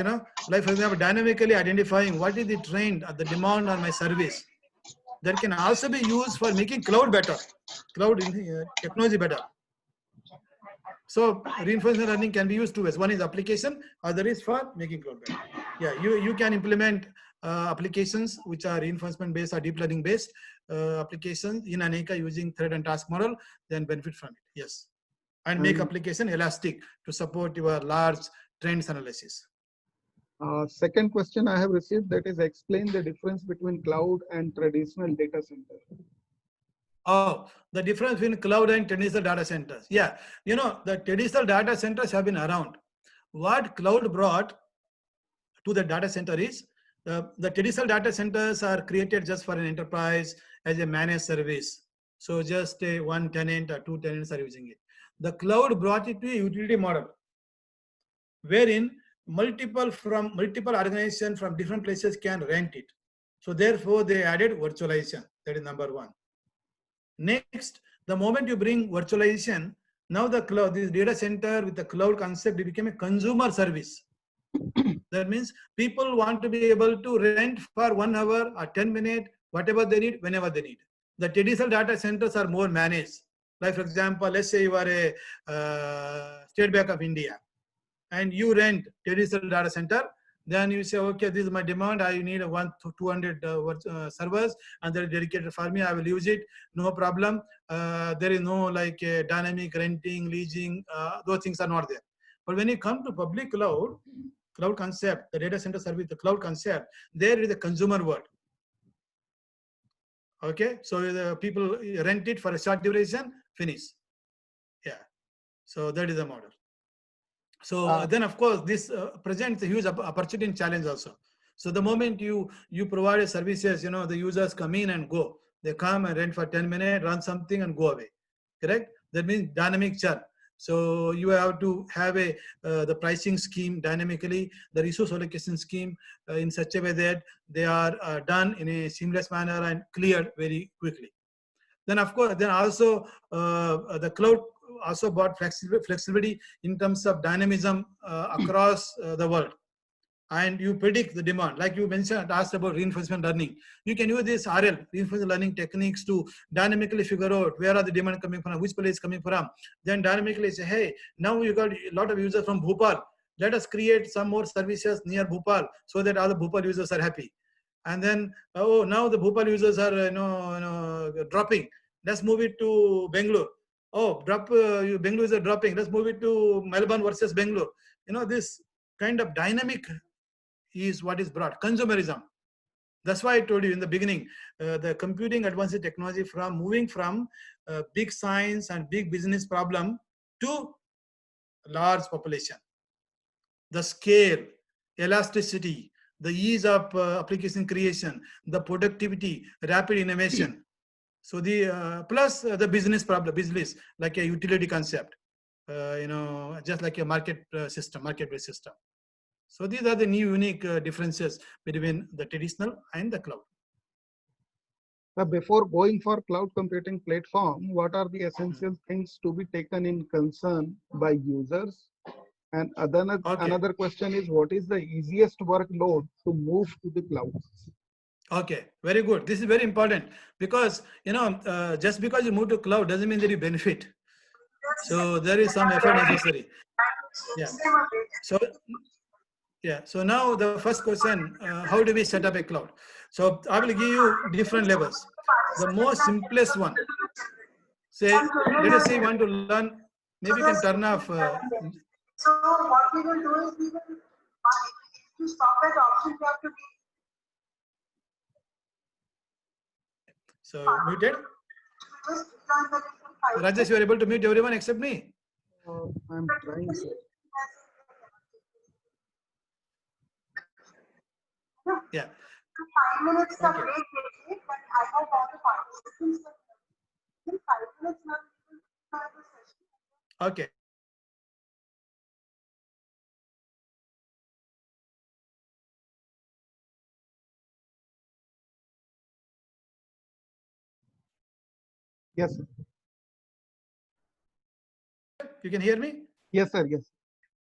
S1: like for example, dynamically identifying what is the trend or the demand on my service. That can also be used for making cloud better, technology better. So reinforcement learning can be used two ways. One is application, other is for making cloud better. Yeah, you can implement applications which are reinforcement based or deep learning based applications in Aneka using thread and task model, then benefit from it. Yes, and make application elastic to support your large trends analysis.
S2: Second question I have received, that is, explain the difference between cloud and traditional data center.
S1: Oh, the difference between cloud and traditional data centers. Yeah, the traditional data centers have been around. What cloud brought to the data center is the traditional data centers are created just for an enterprise as a managed service. So just one tenant or two tenants are using it. The cloud brought it to a utility model, wherein multiple organizations from different places can rent it. So therefore, they added virtualization. That is number one. Next, the moment you bring virtualization, now the cloud, this data center with the cloud concept, it became a consumer service. That means people want to be able to rent for 1 hour or 10 minutes, whatever they need, whenever they need. The traditional data centers are more managed. Like for example, let's say you are a State Bank of India and you rent traditional data center. Then you say, okay, this is my demand. I need 100 to 200 servers, and they're dedicated for me. I will use it, no problem. There is no like dynamic renting, leasing. Those things are not there. But when you come to public cloud concept, the data center service, the cloud concept, there is a consumer world. Okay, so the people rent it for a short duration, finish. Yeah, so that is the model. So then, of course, this presents a huge opportunity and challenge also. So the moment you provide services, the users come in and go. They come and rent for 10 minutes, run something and go away. Correct? That means dynamic churn. So you have to have the pricing scheme dynamically, the resource allocation scheme in such a way that they are done in a seamless manner and cleared very quickly. Then of course, then also the cloud also brought flexibility in terms of dynamism across the world. And you predict the demand. Like you mentioned, asked about reinforcement learning. You can use this RL, reinforcement learning techniques, to dynamically figure out where are the demand coming from, which place is coming from. Then dynamically say, hey, now you got a lot of users from Bhopal. let us create some more services near Bhopal so that all the Bhopal users are happy. And then, oh, now the Bhopal users are dropping. Let's move it to Bangalore. Oh, Bangalore is dropping. Let's move it to Melbourne versus Bangalore. This kind of dynamic is what is brought. Consumerism. That's why I told you in the beginning, the computing advanced technology moving from big science and big business problem to large population. The scale, elasticity, the ease of application creation, the productivity, rapid innovation. So the plus the business problem, business like a utility concept, just like a market-based system. So these are the new unique differences between the traditional and the cloud.
S2: Before going for cloud computing platform, what are the essential things to be taken in concern by users? And another question is, what is the easiest workload to move to the cloud?
S1: Okay, very good. This is very important because, just because you move to cloud doesn't mean that you benefit. So there is some effort necessary. Yeah. So now the first question, how do we set up a cloud? So I will give you different levels. The most simplest one, let us say you want to learn, maybe you can turn off.
S4: So what we will do is we will to stop that option, we have to be.
S1: So muted. Rajesh, you are able to mute everyone except me.
S2: I'm trying.
S1: Yeah.
S4: 5 minutes का break लीजिए, but I have all the participants in 5 minutes now.
S1: Okay.
S2: Yes, sir.
S1: You can hear me?
S2: Yes, sir. Yes.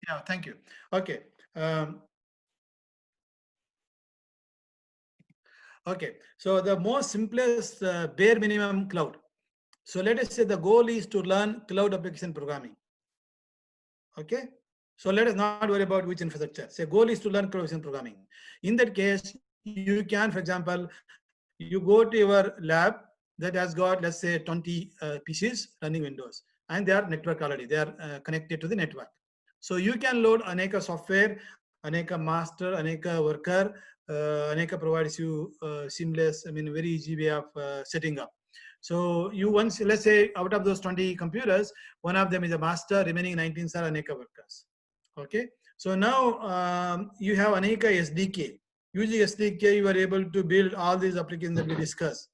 S1: Yeah, thank you. Okay. Okay. So the most simplest bare minimum cloud. So let us say the goal is to learn cloud application programming. Okay. So let us not worry about which infrastructure. Say goal is to learn cloud application programming. In that case, you can, for example, you go to your lab that has got, let's say, 20 PCs running Windows, and they are network already. They are connected to the network. So you can load Aneka software, Aneka master, Aneka worker. Aneka provides you seamless, very easy way of setting up. So you once, let's say, out of those 20 computers, one of them is a master, remaining 19 are Aneka workers. Okay. So now you have Aneka SDK. Using SDK, you are able to build all these applications that we discussed.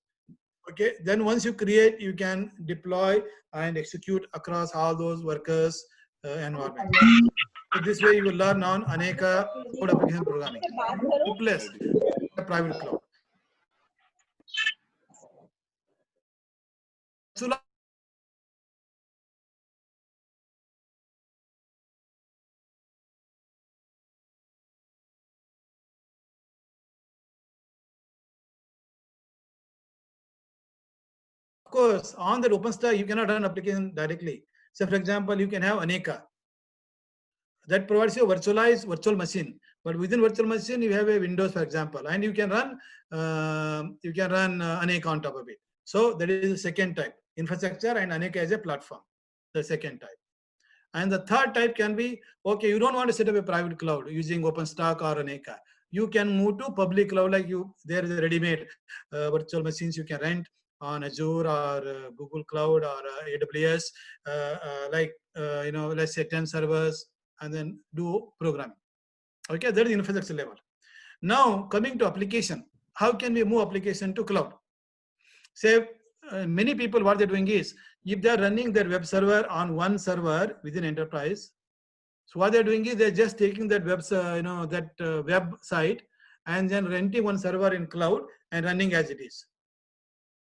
S1: Okay. Then once you create, you can deploy and execute across all those workers environment. So this way you will learn on Aneka cloud application programming. Plus private cloud. Of course, on that OpenStack, you cannot run application directly. So for example, you can have Aneka. That provides you a virtualized virtual machine. But within virtual machine, you have a Windows, for example, and you can run Aneka on top of it. So that is the second type, infrastructure and Aneka as a platform, the second type. And the third type can be, okay, you don't want to set up a private cloud using OpenStack or Aneka. You can move to public cloud, like there is a ready-made virtual machines you can rent on Azure or Google Cloud or AWS, let's say 10 servers, and then do programming. Okay, that is infrastructure level. Now coming to application, how can we move application to cloud? Say many people, what they're doing is, if they're running their web server on one server within enterprise, so what they're doing is they're just taking that website and then renting one server in cloud and running as it is.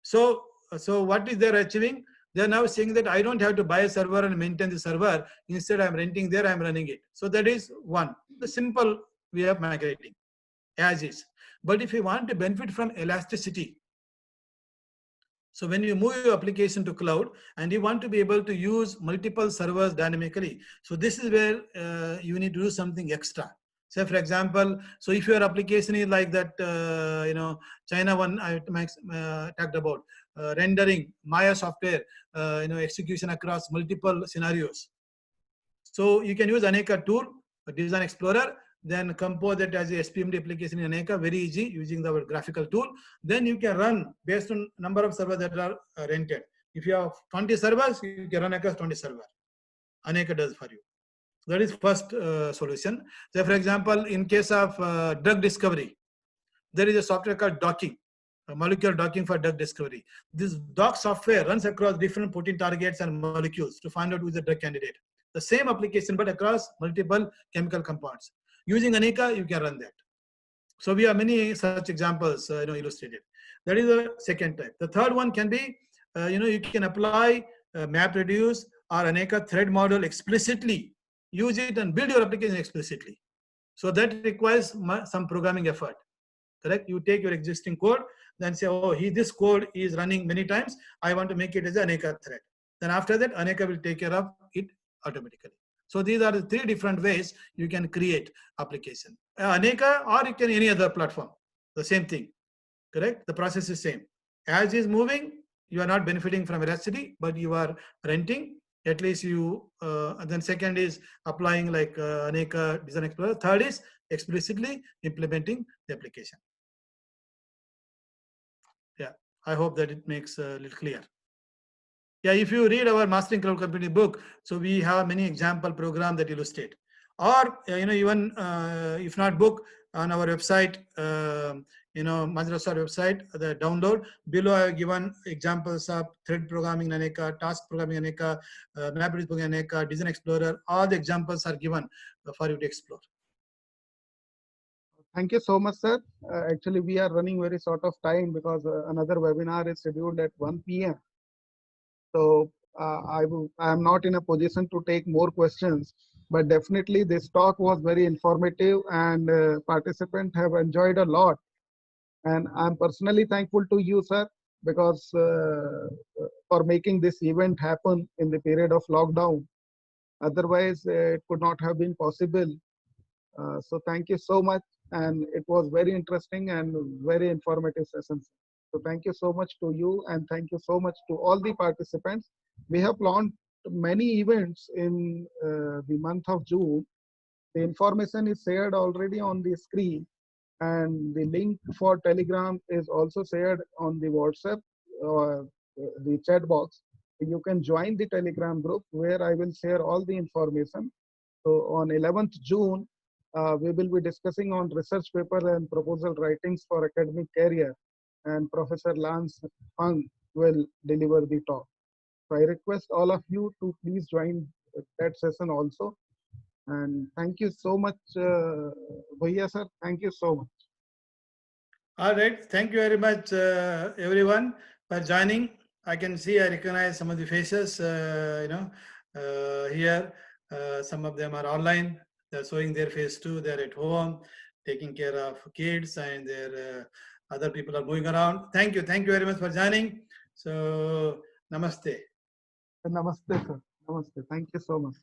S1: So what is they're achieving? They're now saying that I don't have to buy a server and maintain the server. Instead, I'm renting there, I'm running it. So that is one, the simple way of migrating as is. But if you want to benefit from elasticity, So when you move your application to cloud and you want to be able to use multiple servers dynamically, so this is where you need to do something extra. Say for example, so if your application is like that, China one I talked about, rendering Maya software, execution across multiple scenarios. So you can use Aneka tool, Design Explorer, then compose it as a SPMD application in Aneka, very easy using our graphical tool. Then you can run based on number of servers that are rented. If you have 20 servers, you can run across 20 servers. Aneka does for you. That is first solution. So for example, in case of drug discovery, there is a software called docking, molecular docking for drug discovery. This dock software runs across different protein targets and molecules to find out who is the drug candidate. The same application, but across multiple chemical compounds. Using Aneka, you can run that. So we have many such examples, illustrated. That is the second type. The third one can be, you can apply MapReduce or Aneka thread model explicitly. Use it and build your application explicitly. So that requires some programming effort. Correct? You take your existing code, then say, oh, this code is running many times. I want to make it as an Aneka thread. Then after that, Aneka will take care of it automatically. So these are the three different ways you can create application. Aneka or you can any other platform. The same thing. Correct? The process is same. As is moving, you are not benefiting from Veracity, but you are renting. At least you, and then second is applying like Aneka Design Explorer. Third is explicitly implementing the application. Yeah, I hope that it makes a little clear. Yeah, if you read our Mastering Cloud Computing book, so we have many example program that illustrate. Or, even if not book, on our website, Microsoft website, the download, below I have given examples of thread programming in Aneka, task programming in Aneka, MapReduce programming in Aneka, Design Explorer, all the examples are given for you to explore.
S2: Thank you so much, sir. Actually, we are running very short of time because another webinar is scheduled at 1 p.m. So I am not in a position to take more questions, but definitely this talk was very informative and participants have enjoyed a lot. And I'm personally thankful to you, sir, because for making this event happen in the period of lockdown. Otherwise, it could not have been possible. So thank you so much. And it was very interesting and very informative sessions. So thank you so much to you and thank you so much to all the participants. We have planned many events in the month of June. The information is shared already on the screen and the link for Telegram is also shared on the WhatsApp or the chat box. You can join the Telegram group where I will share all the information. So on 11th June, we will be discussing on research paper and proposal writings for academic career, and Professor Lance Fung will deliver the talk. So I request all of you to please join that session also. And thank you so much, Bhaiya sir. Thank you so much.
S1: All right. Thank you very much, everyone, for joining. I can see, I recognize some of the faces, here. Some of them are online. They're showing their face too. They're at home, taking care of kids, and their other people are moving around. Thank you. Thank you very much for joining. So, namaste.
S2: Namaste, sir. Namaste. Thank you so much.